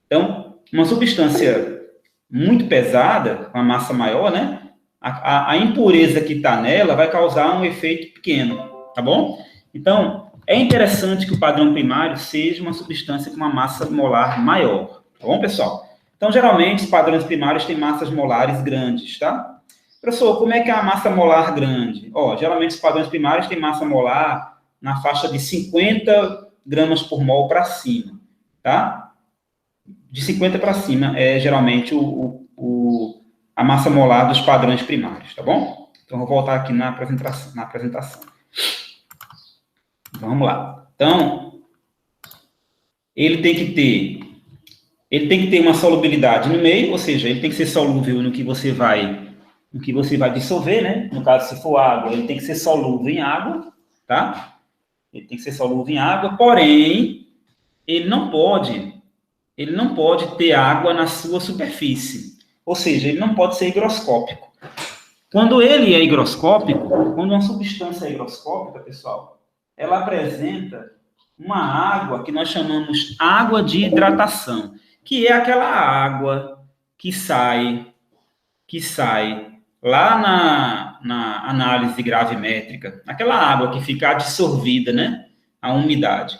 Então, uma substância muito pesada, com a massa maior, né? A impureza que está nela vai causar um efeito pequeno, tá bom? Então, é interessante que o padrão primário seja uma substância com uma massa molar maior, tá bom, pessoal? Então, geralmente, os padrões primários têm massas molares grandes, tá? Professor, como é que é a massa molar grande? Ó, geralmente, os padrões primários têm massa molar na faixa de 50 gramas por mol para cima, tá? De 50 para cima é geralmente a massa molar dos padrões primários, tá bom? Então, vou voltar aqui na apresentação. Vamos lá. Então, ele tem que ter uma solubilidade no meio, ou seja, ele tem que ser solúvel no que você vai dissolver, né? No caso, se for água, ele tem que ser solúvel em água, tá? Ele tem que ser solúvel em água, porém, ele não pode ter água na sua superfície. Ou seja, ele não pode ser higroscópico. Quando ele é higroscópico, quando uma substância é higroscópica, pessoal, ela apresenta uma água que nós chamamos água de hidratação, que é aquela água que sai lá na análise gravimétrica, aquela água que fica absorvida, né, a umidade.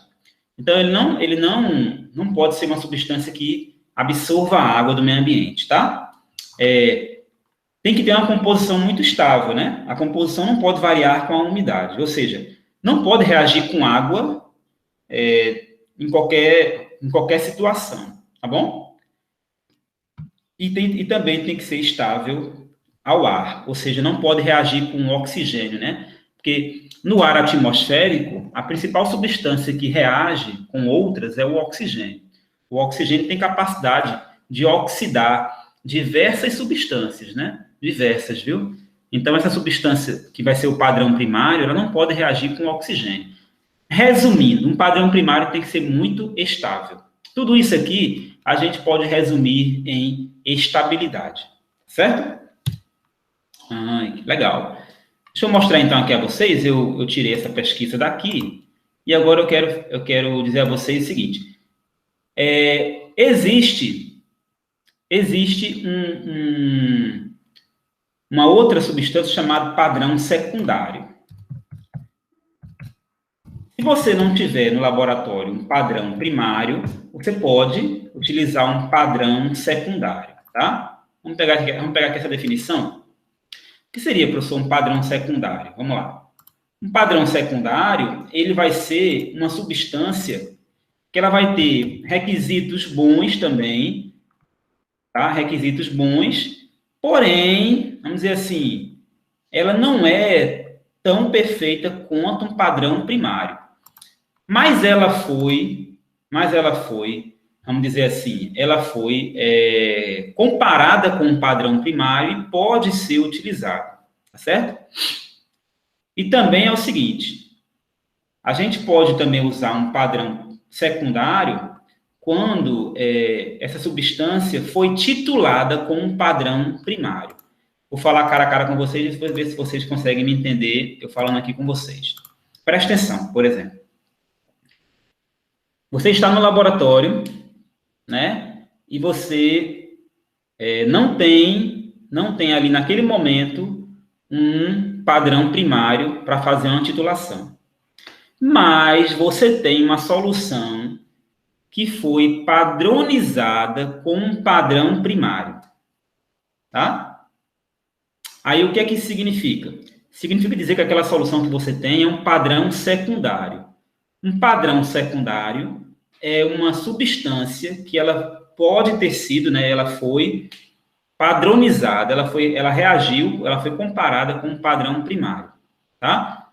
Então, ele não pode ser uma substância que absorva a água do meio ambiente, tá? Tem que ter uma composição muito estável, né? A composição não pode variar com a umidade, ou seja, não pode reagir com água em qualquer situação, tá bom? E também tem que ser estável ao ar, ou seja, não pode reagir com oxigênio, né? Porque no ar atmosférico, a principal substância que reage com outras é o oxigênio. O oxigênio tem capacidade de oxidar diversas substâncias, né? Diversas, viu? Então, essa substância que vai ser o padrão primário, ela não pode reagir com oxigênio. Resumindo, um padrão primário tem que ser muito estável. Tudo isso aqui a gente pode resumir em estabilidade, certo? Legal. Deixa eu mostrar então aqui a vocês, eu tirei essa pesquisa daqui, e agora eu quero dizer a vocês o seguinte, existe uma outra substância chamada padrão secundário. Se você não tiver no laboratório um padrão primário, você pode utilizar um padrão secundário, tá? Vamos pegar aqui essa definição. O que seria, professor, um padrão secundário? Vamos lá. Um padrão secundário, ele vai ser uma substância que ela vai ter requisitos bons também, tá? Requisitos bons, porém, vamos dizer assim, ela não é tão perfeita quanto um padrão primário. Mas ela foi, vamos dizer assim, ela foi comparada com um padrão primário e pode ser utilizada, tá certo? E também é o seguinte, a gente pode também usar um padrão secundário quando essa substância foi titulada com um padrão primário. Vou falar cara a cara com vocês e depois ver se vocês conseguem me entender eu falando aqui com vocês. Presta atenção, por exemplo. Você está no laboratório, né? E você não tem ali naquele momento um padrão primário para fazer uma titulação. Mas você tem uma solução que foi padronizada com um padrão primário, tá? Aí o que é que isso significa? Significa dizer que aquela solução que você tem é um padrão secundário. Um padrão secundário é uma substância que ela pode ter sido, né? Ela foi padronizada, ela reagiu, ela foi comparada com um padrão primário, tá?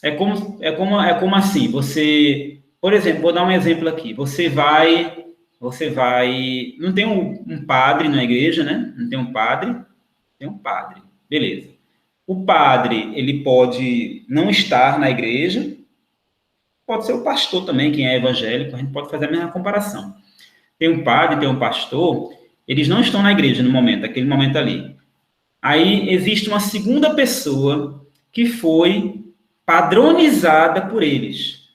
É como assim, você, por exemplo, vou dar um exemplo aqui, você vai, não tem um padre na igreja, né? Não tem um padre, tem um padre, beleza. O padre, ele pode não estar na igreja, pode ser o pastor também, quem é evangélico, a gente pode fazer a mesma comparação. Tem um padre, tem um pastor, eles não estão na igreja no momento, naquele momento ali. Aí existe uma segunda pessoa que foi padronizada por eles.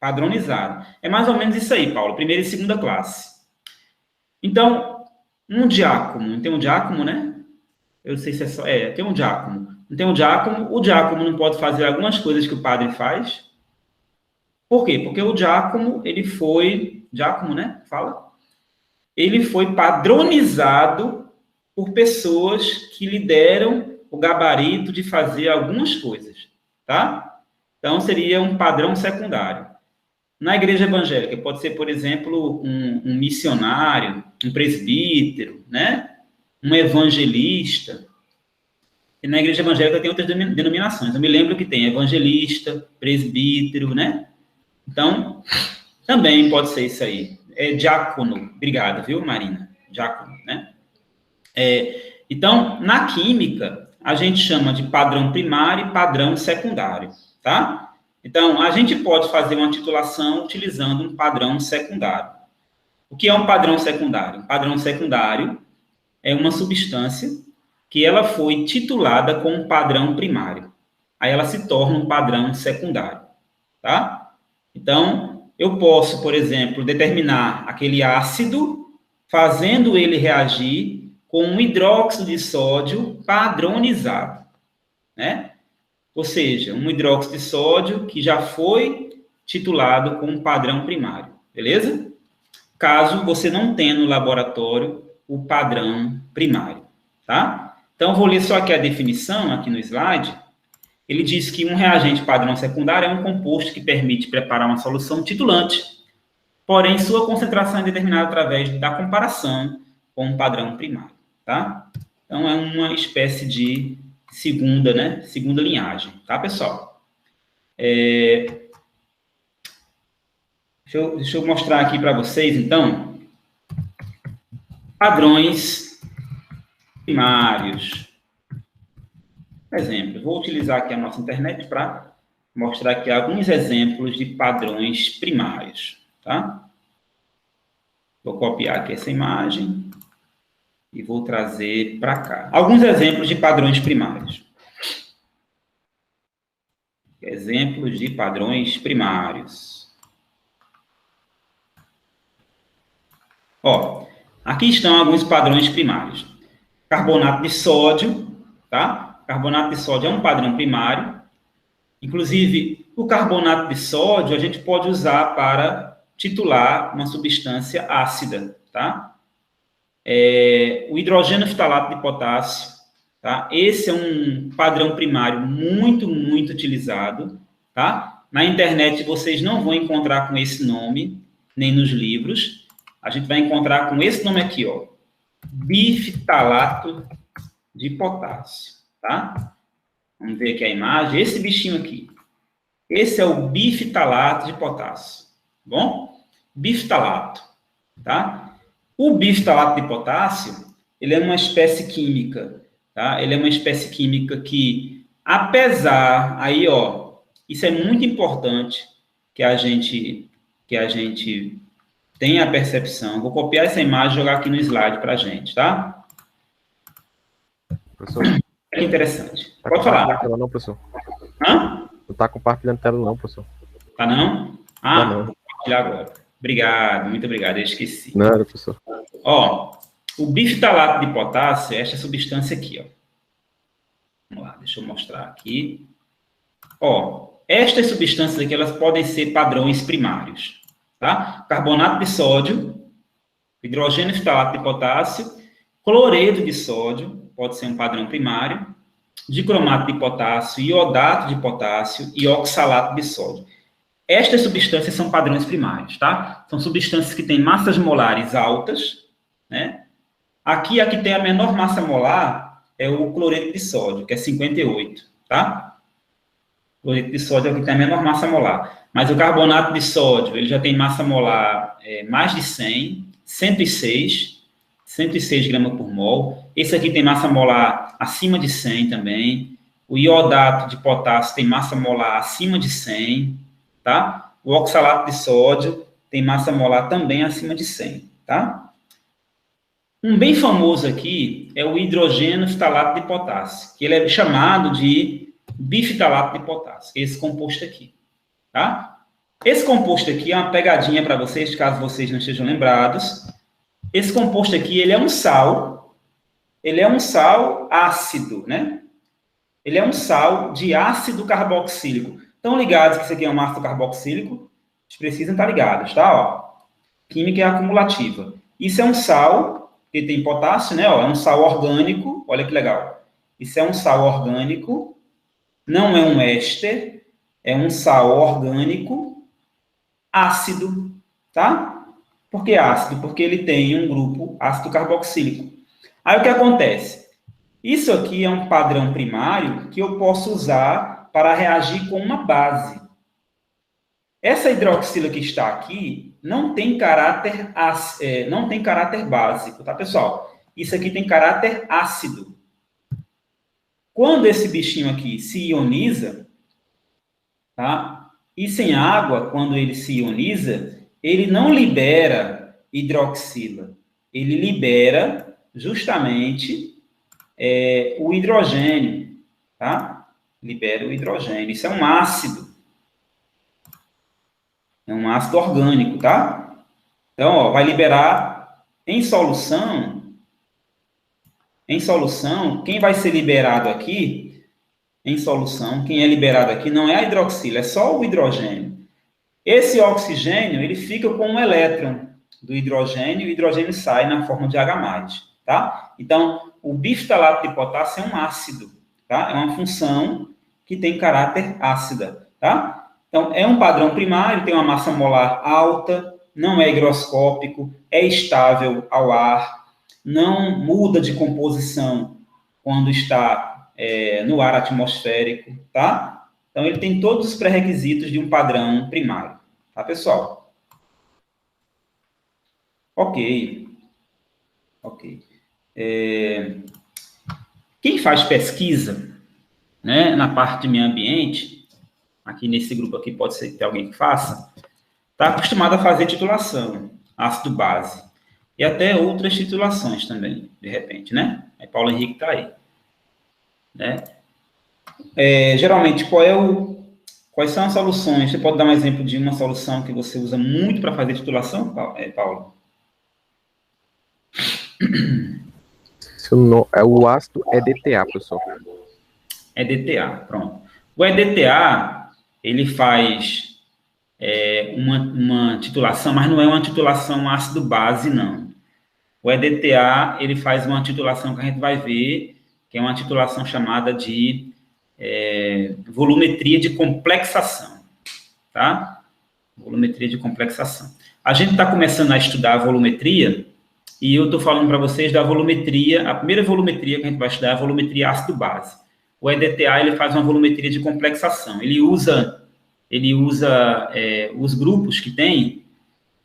Padronizada. É mais ou menos isso aí, Paulo, primeira e segunda classe. Então, um diácono, não tem um diácono, né? Eu sei se é só... tem um diácono. Não tem um diácono, o diácono não pode fazer algumas coisas que o padre faz. Por quê? Porque o diácono, ele foi... Diácono, né? Fala. Ele foi padronizado por pessoas que lhe deram o gabarito de fazer algumas coisas, tá? Então, seria um padrão secundário. Na igreja evangélica, pode ser, por exemplo, um missionário, um presbítero, né? Um evangelista. E na igreja evangélica tem outras denominações. Eu me lembro que tem evangelista, presbítero, né? Então, também pode ser isso aí. Diácono. Obrigado, viu, Marina? Diácono, né? Então, na química, a gente chama de padrão primário e padrão secundário, tá? Então, a gente pode fazer uma titulação utilizando um padrão secundário. O que é um padrão secundário? Um padrão secundário é uma substância que ela foi titulada com um padrão primário. Aí ela se torna um padrão secundário, tá? Então, eu posso, por exemplo, determinar aquele ácido, fazendo ele reagir com um hidróxido de sódio padronizado. né? Ou seja, um hidróxido de sódio que já foi titulado como padrão primário, beleza? Caso você não tenha no laboratório o padrão primário, tá? Então, vou ler só aqui a definição, aqui no slide. Ele diz que um reagente padrão secundário é um composto que permite preparar uma solução titulante, porém, sua concentração é determinada através da comparação com o padrão primário, tá? Então, é uma espécie de segunda, né? Segunda linhagem, tá, pessoal? Deixa eu mostrar aqui para vocês, então, padrões primários. Por exemplo, vou utilizar aqui a nossa internet para mostrar aqui alguns exemplos de padrões primários, tá? Vou copiar aqui essa imagem e vou trazer para cá. Alguns exemplos de padrões primários. Exemplos de padrões primários. Ó, aqui estão alguns padrões primários. Carbonato de sódio, tá? Carbonato de sódio é um padrão primário. Inclusive, o carbonato de sódio a gente pode usar para titular uma substância ácida, tá? O hidrogênio ftalato de potássio, tá? Esse é um padrão primário muito, muito utilizado, tá? Na internet vocês não vão encontrar com esse nome, nem nos livros. A gente vai encontrar com esse nome aqui, ó. Biftalato de potássio, tá? Vamos ver aqui a imagem. Esse bichinho aqui. Esse é o biftalato de potássio, tá bom? Biftalato, tá? O biftalato de potássio, ele é uma espécie química, tá? Ele é uma espécie química que, apesar, aí, ó, isso é muito importante que a gente tenha a percepção. Vou copiar essa imagem e jogar aqui no slide para a gente, tá? Professor. É interessante. Tá Pode falar. Tela não, professor. Hã? Não tá compartilhando tela não, professor. Tá não? Ah, tá não. Vou compartilhar agora. Obrigado, muito obrigado, eu esqueci. Não, professor. Ó, o biftalato de potássio é esta substância aqui, ó. Vamos lá, deixa eu mostrar aqui. Ó, estas substâncias aqui, elas podem ser padrões primários, tá? Carbonato de sódio, hidrogênio ftalato de potássio, cloreto de sódio, pode ser um padrão primário, dicromato de potássio, iodato de potássio e oxalato de sódio. Estas substâncias são padrões primários, tá? São substâncias que têm massas molares altas, né? Aqui, a que tem a menor massa molar é o cloreto de sódio, que é 58, tá? O cloreto de sódio é o que tem a menor massa molar. Mas o carbonato de sódio, ele já tem massa molar mais de 100, 106 gramas por mol. Esse aqui tem massa molar acima de 100 também. O iodato de potássio tem massa molar acima de 100, tá? O oxalato de sódio tem massa molar também acima de 100, tá? Um bem famoso aqui é o hidrogênio ftalato de potássio, que ele é chamado de biftalato de potássio, esse composto aqui, tá? Esse composto aqui é uma pegadinha para vocês, caso vocês não estejam lembrados. Esse composto aqui, ele é um sal ácido, né? Ele é um sal de ácido carboxílico. Estão ligados que isso aqui é um ácido carboxílico? Vocês precisam estar ligados, tá? Ó, química é acumulativa. Isso é um sal que tem potássio, né? Ó, é um sal orgânico. Olha que legal. Isso é um sal orgânico. Não é um éster. É um sal orgânico ácido, tá? Por que ácido? Porque ele tem um grupo ácido carboxílico. Aí o que acontece? Isso aqui é um padrão primário que eu posso usar para reagir com uma base. Essa hidroxila que está aqui não tem caráter básico, tá, pessoal? Isso aqui tem caráter ácido. Quando esse bichinho aqui se ioniza, tá? E sem água, quando ele se ioniza, ele não libera hidroxila. Ele libera justamente o hidrogênio, tá? Libera o hidrogênio. Isso é um ácido. É um ácido orgânico, tá? Então, ó, vai liberar em solução, quem vai ser liberado aqui em solução, quem é liberado aqui não é a hidroxila, é só o hidrogênio. Esse oxigênio, ele fica com um elétron do hidrogênio, e o hidrogênio sai na forma de H+, tá? Então, o bifitalato de potássio é um ácido, tá? É uma função que tem caráter ácida, tá? Então, é um padrão primário, tem uma massa molar alta, não é higroscópico, é estável ao ar, não muda de composição quando está no ar atmosférico, tá? Então, ele tem todos os pré-requisitos de um padrão primário, tá, pessoal? Ok. Quem faz pesquisa, né, na parte de meio ambiente, aqui nesse grupo aqui pode ser que tenha alguém que faça, está acostumado a fazer titulação, ácido-base, e até outras titulações também, de repente, né? Aí Paulo Henrique está aí. Né? Geralmente, quais são as soluções? Você pode dar um exemplo de uma solução que você usa muito para fazer titulação, Paulo? O ácido EDTA, professor. EDTA, pronto. O EDTA, ele faz uma titulação, mas não é uma titulação ácido-base, não. O EDTA, ele faz uma titulação que a gente vai ver, que é uma titulação chamada de volumetria de complexação, tá? Volumetria de complexação. A gente está começando a estudar a volumetria, e eu estou falando para vocês da volumetria, a primeira volumetria que a gente vai estudar é a volumetria ácido-base. O EDTA, ele faz uma volumetria de complexação. Ele usa os grupos que tem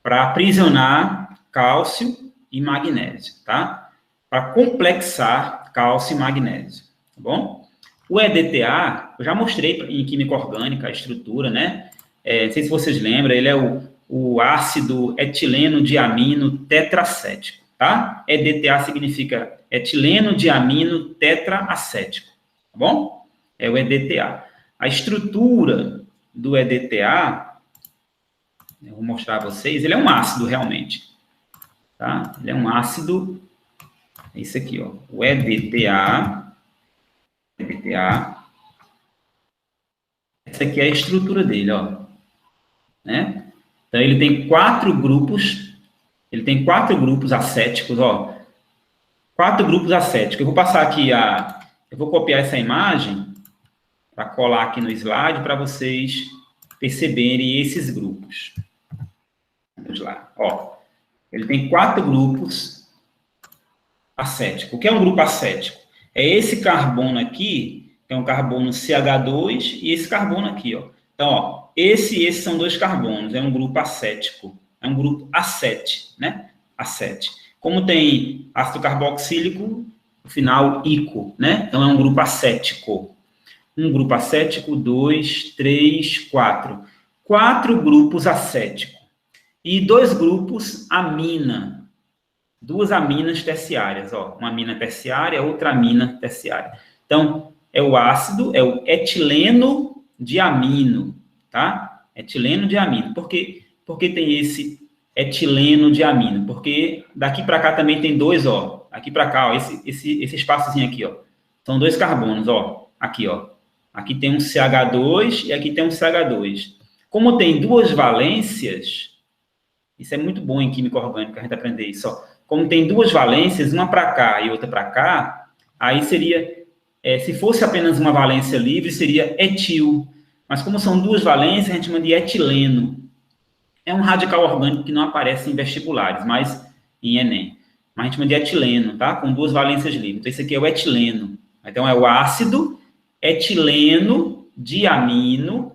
para aprisionar cálcio e magnésio, tá? Para complexar cálcio e magnésio, tá bom? O EDTA, eu já mostrei em química orgânica a estrutura, né? Não sei se vocês lembram, ele é o ácido etileno diamino tetracético, tá? EDTA significa etileno diamino tetraacético, tá bom? É o EDTA. A estrutura do EDTA, eu vou mostrar a vocês, ele é um ácido realmente, tá? Ele é um ácido, é isso aqui, ó, o EDTA, essa aqui é a estrutura dele, ó, né? Então, ele tem 4 grupos, acéticos, ó, 4 grupos acéticos. Eu vou passar aqui eu vou copiar essa imagem para colar aqui no slide para vocês perceberem esses grupos. Vamos lá, ó. Ele tem 4 grupos acéticos. O que é um grupo acético? É esse carbono aqui, que é um carbono CH2, e esse carbono aqui, ó. Então, ó, esses são 2 carbonos, é um grupo acético, é um grupo acete, né? Acete. Como tem ácido carboxílico, no final, ico, né? Então, é um grupo acético. Um grupo acético, 2, 3, 4. 4 grupos acéticos. E 2 grupos amina. 2 aminas terciárias, ó. Uma amina terciária, outra amina terciária. Então, é o ácido, é o etileno diamino, tá? Etileno diamino. Por que tem esse etileno diamino? Porque daqui para cá também tem 2, ó. Aqui para cá, ó, esse espaçozinho aqui, ó. São 2 carbonos, ó. Aqui, ó. Aqui tem um CH2 e aqui tem um CH2. Como tem 2 valências, isso é muito bom em química orgânica, a gente aprender isso, ó. Como tem 2 valências, uma para cá e outra para cá, aí seria, se fosse apenas uma valência livre, seria etil. Mas como são 2 valências, a gente chama de etileno. É um radical orgânico que não aparece em vestibulares, mas em Enem. Mas a gente chama de etileno, tá? Com 2 valências livres. Então, esse aqui é o etileno. Então, é o ácido etileno diamino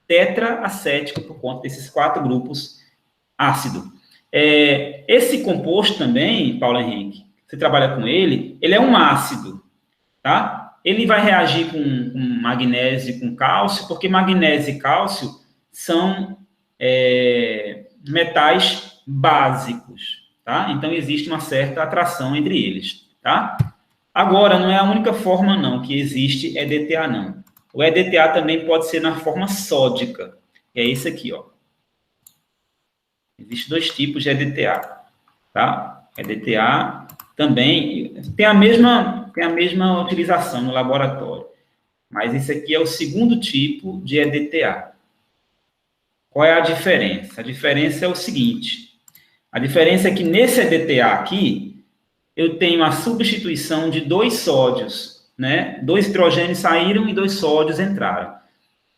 tetraacético, por conta desses 4 grupos ácido. Esse composto também, Paulo Henrique, você trabalha com ele é um ácido, tá? Ele vai reagir com magnésio e com cálcio, porque magnésio e cálcio são metais básicos, tá? Então, existe uma certa atração entre eles, tá? Agora, não é a única forma, não, que existe EDTA, não. O EDTA também pode ser na forma sódica, que é esse aqui, ó. Existem 2 tipos de EDTA, tá? EDTA também tem a mesma utilização no laboratório. Mas esse aqui é o segundo tipo de EDTA. Qual é a diferença? A diferença é o seguinte. A diferença é que nesse EDTA aqui, eu tenho a substituição de 2 sódios, né? 2 hidrogênios saíram e 2 sódios entraram.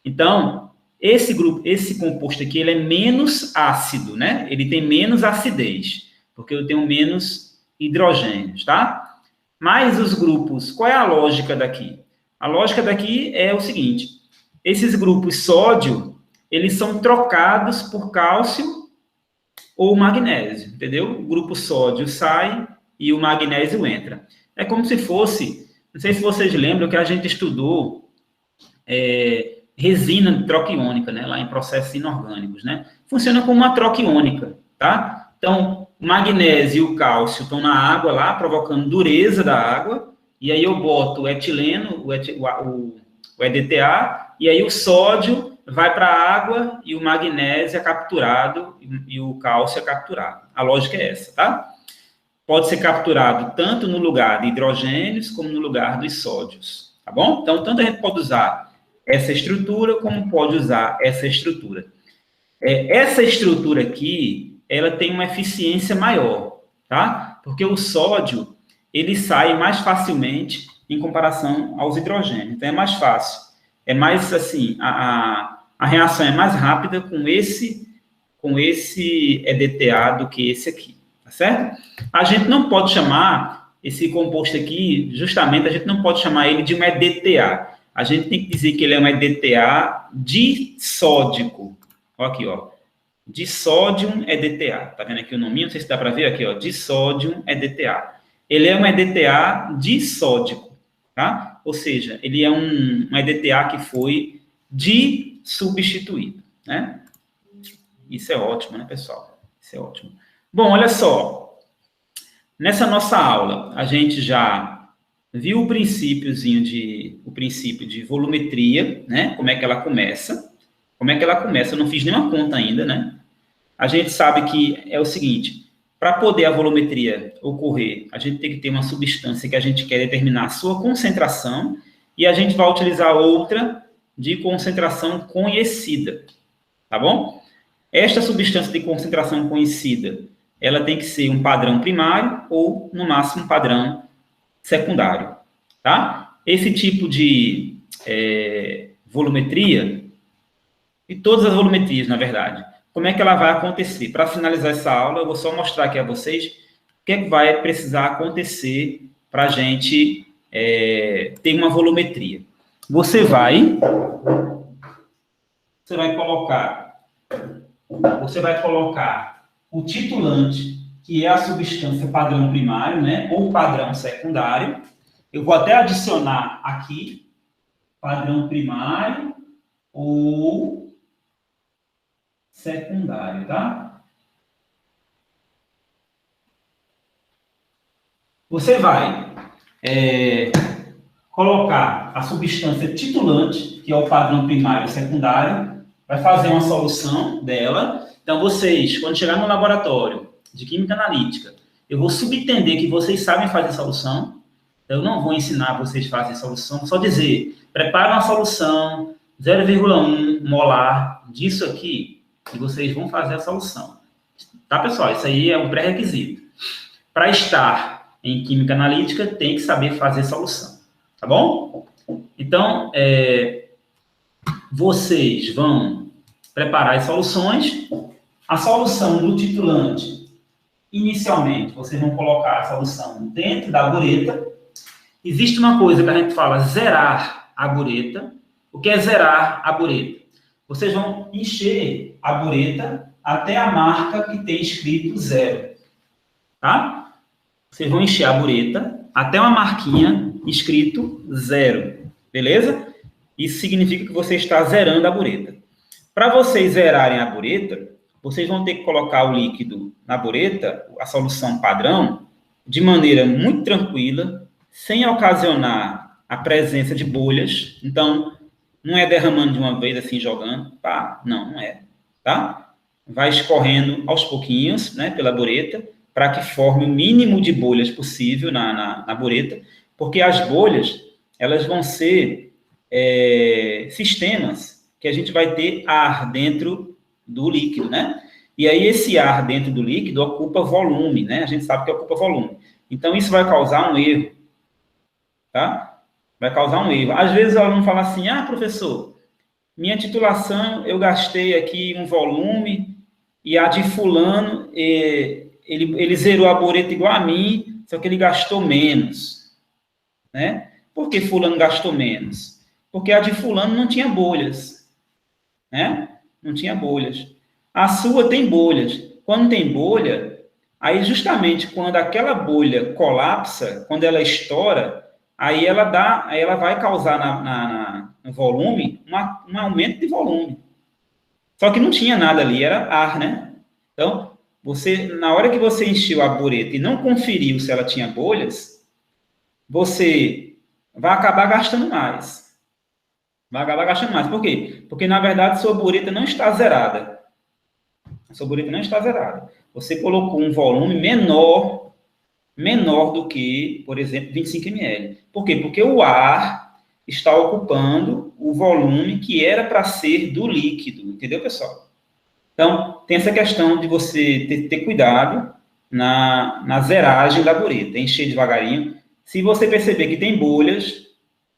Então, esse composto aqui, ele é menos ácido, né? Ele tem menos acidez, porque eu tenho menos hidrogênios, tá? Mas os grupos, qual é a lógica daqui? A lógica daqui é o seguinte, esses grupos sódio, eles são trocados por cálcio ou magnésio, entendeu? O grupo sódio sai e o magnésio entra. É como se fosse, não sei se vocês lembram que a gente estudou resina troca iônica, né? Lá em processos inorgânicos, né? Funciona como uma troca iônica, tá? Então, o magnésio e o cálcio estão na água lá, provocando dureza da água, e aí eu boto o etileno, o EDTA, e aí o sódio vai para a água e o magnésio é capturado e o cálcio é capturado. A lógica é essa, tá? Pode ser capturado tanto no lugar de hidrogênios como no lugar dos sódios, tá bom? Então, tanto a gente pode usar essa estrutura como pode usar essa estrutura. Essa estrutura aqui, ela tem uma eficiência maior, tá? Porque o sódio, ele sai mais facilmente em comparação aos hidrogênios. Então, é mais fácil. É mais, assim, a reação é mais rápida com esse EDTA do que esse aqui, tá certo? A gente não pode chamar esse composto aqui, justamente, a gente não pode chamar ele de um EDTA. A gente tem que dizer que ele é um EDTA dissódico. Olha aqui, ó. Disódium EDTA. Tá vendo aqui o nominho? Não sei se dá para ver aqui, ó. Disódium EDTA. Ele é um EDTA dissódico, tá? Ou seja, ele é um EDTA que foi substituído, né? Isso é ótimo, né, pessoal? Isso é ótimo. Bom, olha só. Nessa nossa aula, a gente já viu o princípio de volumetria, né? Como é que ela começa. Eu não fiz nenhuma conta ainda, né? A gente sabe que é o seguinte, para poder a volumetria ocorrer, a gente tem que ter uma substância que a gente quer determinar a sua concentração e a gente vai utilizar outra de concentração conhecida, tá bom? Esta substância de concentração conhecida, ela tem que ser um padrão primário ou, no máximo, um padrão secundário, tá? Esse tipo de volumetria, e todas as volumetrias, na verdade, como é que ela vai acontecer? Para finalizar essa aula, eu vou só mostrar aqui a vocês o que é que vai precisar acontecer para a gente ter uma volumetria. Você vai colocar o titulante, que é a substância padrão primário, né, ou padrão secundário. Eu vou até adicionar aqui padrão primário ou secundário, tá? Você vai colocar a substância titulante, que é o padrão primário e secundário, vai fazer uma solução dela. Então, vocês, quando chegar no laboratório de Química Analítica, eu vou subentender que vocês sabem fazer solução. Eu não vou ensinar vocês a fazer solução, só dizer, prepara uma solução 0,1 molar disso aqui, e vocês vão fazer a solução. Tá, pessoal? Isso aí é um pré-requisito. Para estar em Química Analítica, tem que saber fazer solução. Tá bom? Então, vocês vão preparar as soluções. A solução do titulante, inicialmente, vocês vão colocar a solução dentro da bureta. Existe uma coisa que a gente fala, zerar a bureta. O que é zerar a bureta? Vocês vão encher a bureta até a marca que tem escrito 0. Tá? Vocês vão encher a bureta até uma marquinha escrito 0. Beleza? Isso significa que você está zerando a bureta. Para vocês zerarem a bureta, vocês vão ter que colocar o líquido na bureta, a solução padrão, de maneira muito tranquila, sem ocasionar a presença de bolhas. Então, não é derramando de uma vez, assim, jogando. Pá, não é. Tá? Vai escorrendo aos pouquinhos, né, pela bureta, para que forme o mínimo de bolhas possível na bureta, porque as bolhas, elas vão ser sistemas que a gente vai ter ar dentro do líquido, né? E aí esse ar dentro do líquido ocupa volume, né? A gente sabe que ocupa volume. Então, isso vai causar um erro, tá? Vai causar um erro. Às vezes o aluno fala assim, professor, minha titulação, eu gastei aqui um volume e a de fulano, ele zerou a bureta igual a mim, só que ele gastou menos, né? Por que fulano gastou menos? Porque a de fulano não tinha bolhas, né? Não tinha bolhas. A sua tem bolhas. Quando tem bolha, aí justamente quando aquela bolha colapsa, quando ela estoura, aí ela vai causar no volume um aumento de volume. Só que não tinha nada ali, era ar, né? Então, na hora que você encheu a bureta e não conferiu se ela tinha bolhas, você vai acabar gastando mais. Vai acabar gastando mais. Por quê? Porque, na verdade, sua bureta não está zerada. A sua bureta não está zerada. Você colocou um volume menor do que, por exemplo, 25 ml. Por quê? Porque o ar está ocupando o volume que era para ser do líquido. Entendeu, pessoal? Então, tem essa questão de você ter cuidado na zeragem da bureta. Encher devagarinho. Se você perceber que tem bolhas,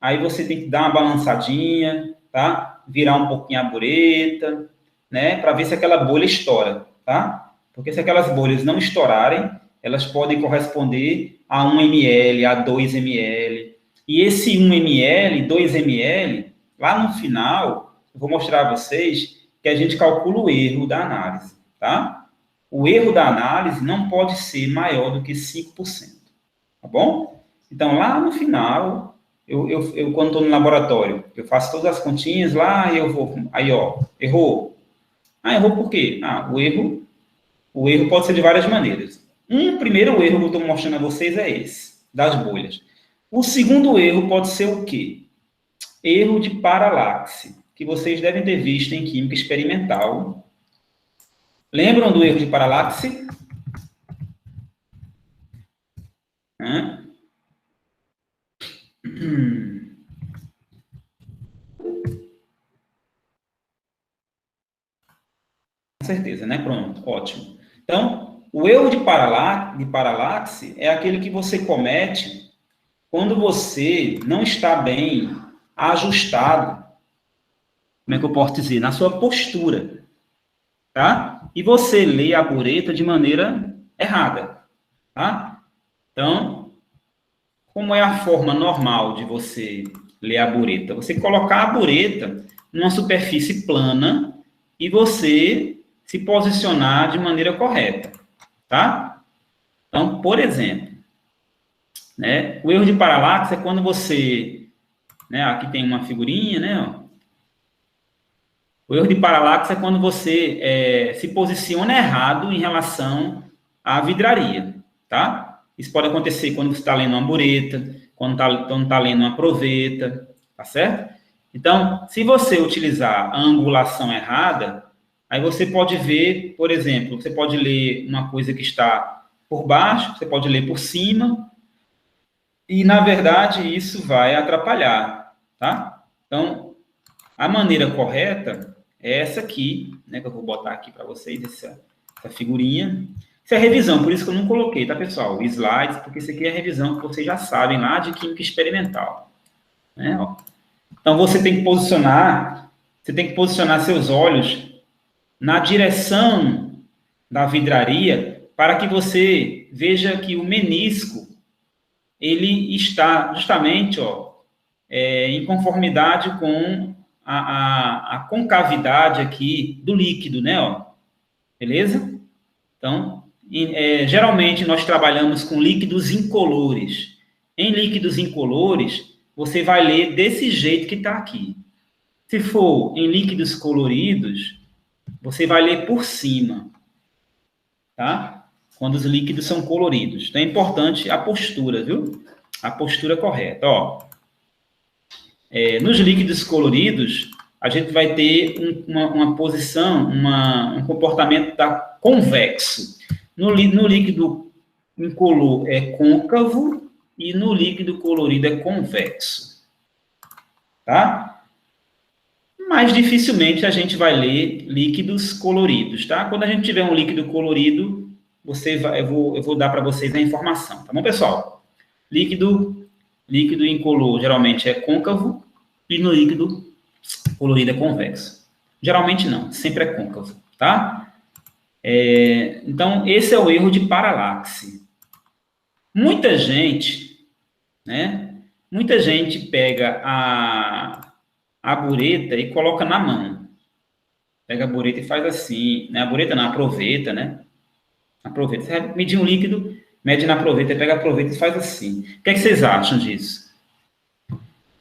aí você tem que dar uma balançadinha, tá? Virar um pouquinho a bureta, né? Para ver se aquela bolha estoura, tá? Porque se aquelas bolhas não estourarem, elas podem corresponder a 1 ml, a 2 ml. E esse 1 ml, 2 ml, lá no final, eu vou mostrar a vocês que a gente calcula o erro da análise, tá? O erro da análise não pode ser maior do que 5%, tá bom? Então, lá no final, eu quando estou no laboratório, eu faço todas as continhas lá e eu vou, aí, ó, errou. Errou por quê? O erro pode ser de várias maneiras. Primeiro erro que eu estou mostrando a vocês é esse, das bolhas. O segundo erro pode ser o quê? Erro de paralaxe, que vocês devem ter visto em química experimental. Lembram do erro de paralaxe? Com certeza, né? Pronto, ótimo. Então, o erro de paralaxe é aquele que você comete quando você não está bem ajustado, como é que eu posso dizer? Na sua postura, tá? E você lê a bureta de maneira errada, tá? Então, como é a forma normal de você ler a bureta? Você colocar a bureta numa superfície plana e você se posicionar de maneira correta, tá? Então, por exemplo, né, o erro de paralaxe é quando você, né, aqui tem uma figurinha, né, ó. O erro de paralaxe é quando você se posiciona errado em relação à vidraria, tá? Isso pode acontecer quando você está lendo uma bureta, quando está lendo uma proveta, tá certo? Então, se você utilizar a angulação errada, aí você pode ver, por exemplo, você pode ler uma coisa que está por baixo, você pode ler por cima, e, na verdade, isso vai atrapalhar, tá? Então, a maneira correta é essa aqui, né, que eu vou botar aqui para vocês, essa figurinha. Isso é revisão, por isso que eu não coloquei, tá, pessoal? Slides, porque isso aqui é revisão que vocês já sabem lá de química experimental. Né? Ó. Então, você tem que posicionar seus olhos na direção da vidraria para que você veja que o menisco ele está justamente em conformidade com a concavidade aqui do líquido, né? Ó. Beleza? Então, geralmente nós trabalhamos com líquidos incolores. Em líquidos incolores, você vai ler desse jeito que está aqui. Se for em líquidos coloridos, você vai ler por cima, tá? Quando os líquidos são coloridos. Então, é importante a postura, viu? A postura correta. Ó, nos líquidos coloridos, a gente vai ter uma posição, um comportamento convexo. No líquido incolor é côncavo e no líquido colorido é convexo. tá? Mas dificilmente a gente vai ler líquidos coloridos, tá? Quando a gente tiver um líquido colorido, eu vou dar para vocês a informação, tá bom, pessoal? Líquido incolor geralmente é côncavo e no líquido colorido é convexo. Geralmente não, sempre é côncavo, tá? Então, esse é o erro de paralaxe. Muita gente, né? Muita gente pega a bureta e coloca na mão. Pega a bureta e faz assim, né? A bureta não, a proveta, né? A proveta. Você vai medir um líquido, mede na proveta, pega a proveta e faz assim. O que é que vocês acham disso?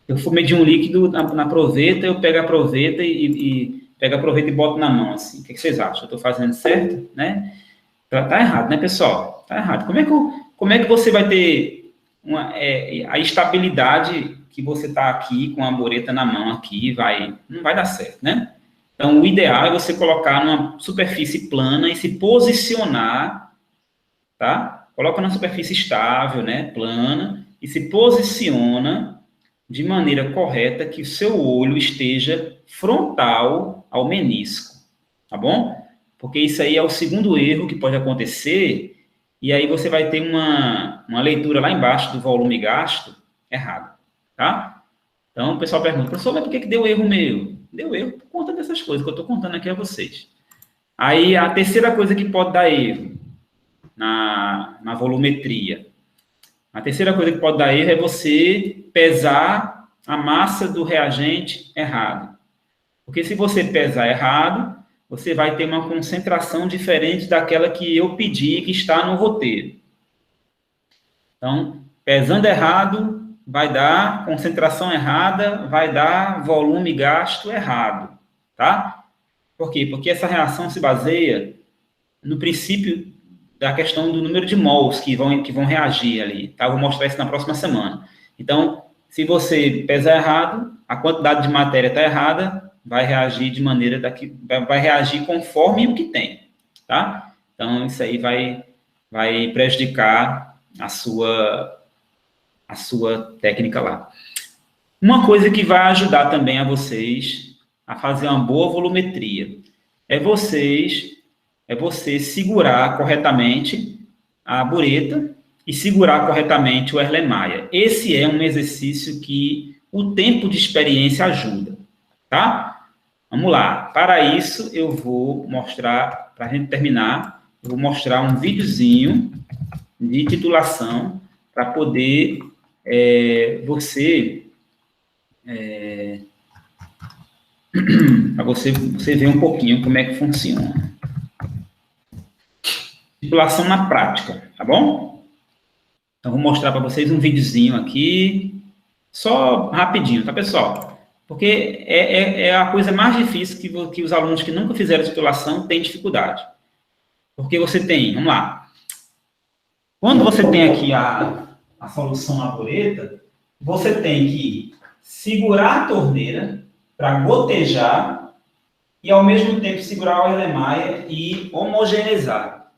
Eu for medir um líquido na proveta, eu pego a proveta e pego a proveta e boto na mão, assim. O que é que vocês acham? Eu estou fazendo certo, né? Tá errado, né, pessoal? Tá errado. Como é que você vai ter a estabilidade que você está aqui com a bureta na mão aqui, não vai dar certo, né? Então, o ideal é você colocar numa superfície plana e se posicionar, tá? Coloca na superfície estável, né, plana, e se posiciona de maneira correta que o seu olho esteja frontal ao menisco, tá bom? Porque isso aí é o segundo erro que pode acontecer, e aí você vai ter uma leitura lá embaixo do volume gasto errado, tá? Então, o pessoal pergunta, professor, mas por que deu erro meu? Deu erro por conta dessas coisas que eu estou contando aqui a vocês. Aí, a terceira coisa que pode dar erro na volumetria. A terceira coisa que pode dar erro é você pesar a massa do reagente errado. Porque se você pesar errado, você vai ter uma concentração diferente daquela que eu pedi, que está no roteiro. Então, pesando errado, vai dar concentração errada, vai dar volume gasto errado, tá? Por quê? Porque essa reação se baseia no princípio da questão do número de mols que vão reagir ali, tá? Eu vou mostrar isso na próxima semana. Então, se você pesar errado, a quantidade de matéria está errada, vai reagir de maneira vai reagir conforme o que tem, tá? Então, isso aí vai prejudicar a sua técnica lá. Uma coisa que vai ajudar também a vocês a fazer uma boa volumetria é você segurar corretamente a bureta e segurar corretamente o Erlenmeyer. Esse é um exercício que o tempo de experiência ajuda, tá? Vamos lá. Para isso, eu vou mostrar, para a gente terminar, eu vou mostrar um videozinho de titulação para poder para você ver um pouquinho como é que funciona. Titulação na prática, tá bom? Então, vou mostrar para vocês um videozinho aqui, só rapidinho, tá, pessoal? Porque é a coisa mais difícil que os alunos que nunca fizeram titulação têm dificuldade. Porque você tem, vamos lá, quando você tem aqui a solução na bureta, você tem que segurar a torneira para gotejar e, ao mesmo tempo, segurar o Erlenmeyer e homogeneizar.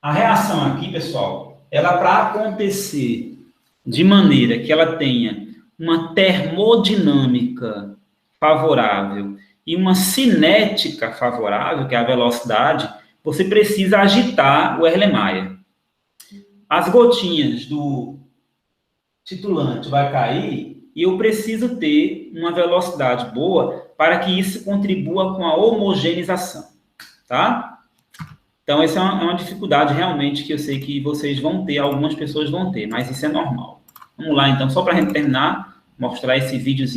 A reação aqui, pessoal, ela para acontecer de maneira que ela tenha uma termodinâmica favorável e uma cinética favorável, que é a velocidade, você precisa agitar o Erlenmeyer. As gotinhas do titulante vai cair e eu preciso ter uma velocidade boa para que isso contribua com a homogeneização, tá? Então, essa é uma dificuldade realmente que eu sei que vocês vão ter, algumas pessoas vão ter, mas isso é normal. Vamos lá, então, só para a gente terminar, mostrar esse videozinho.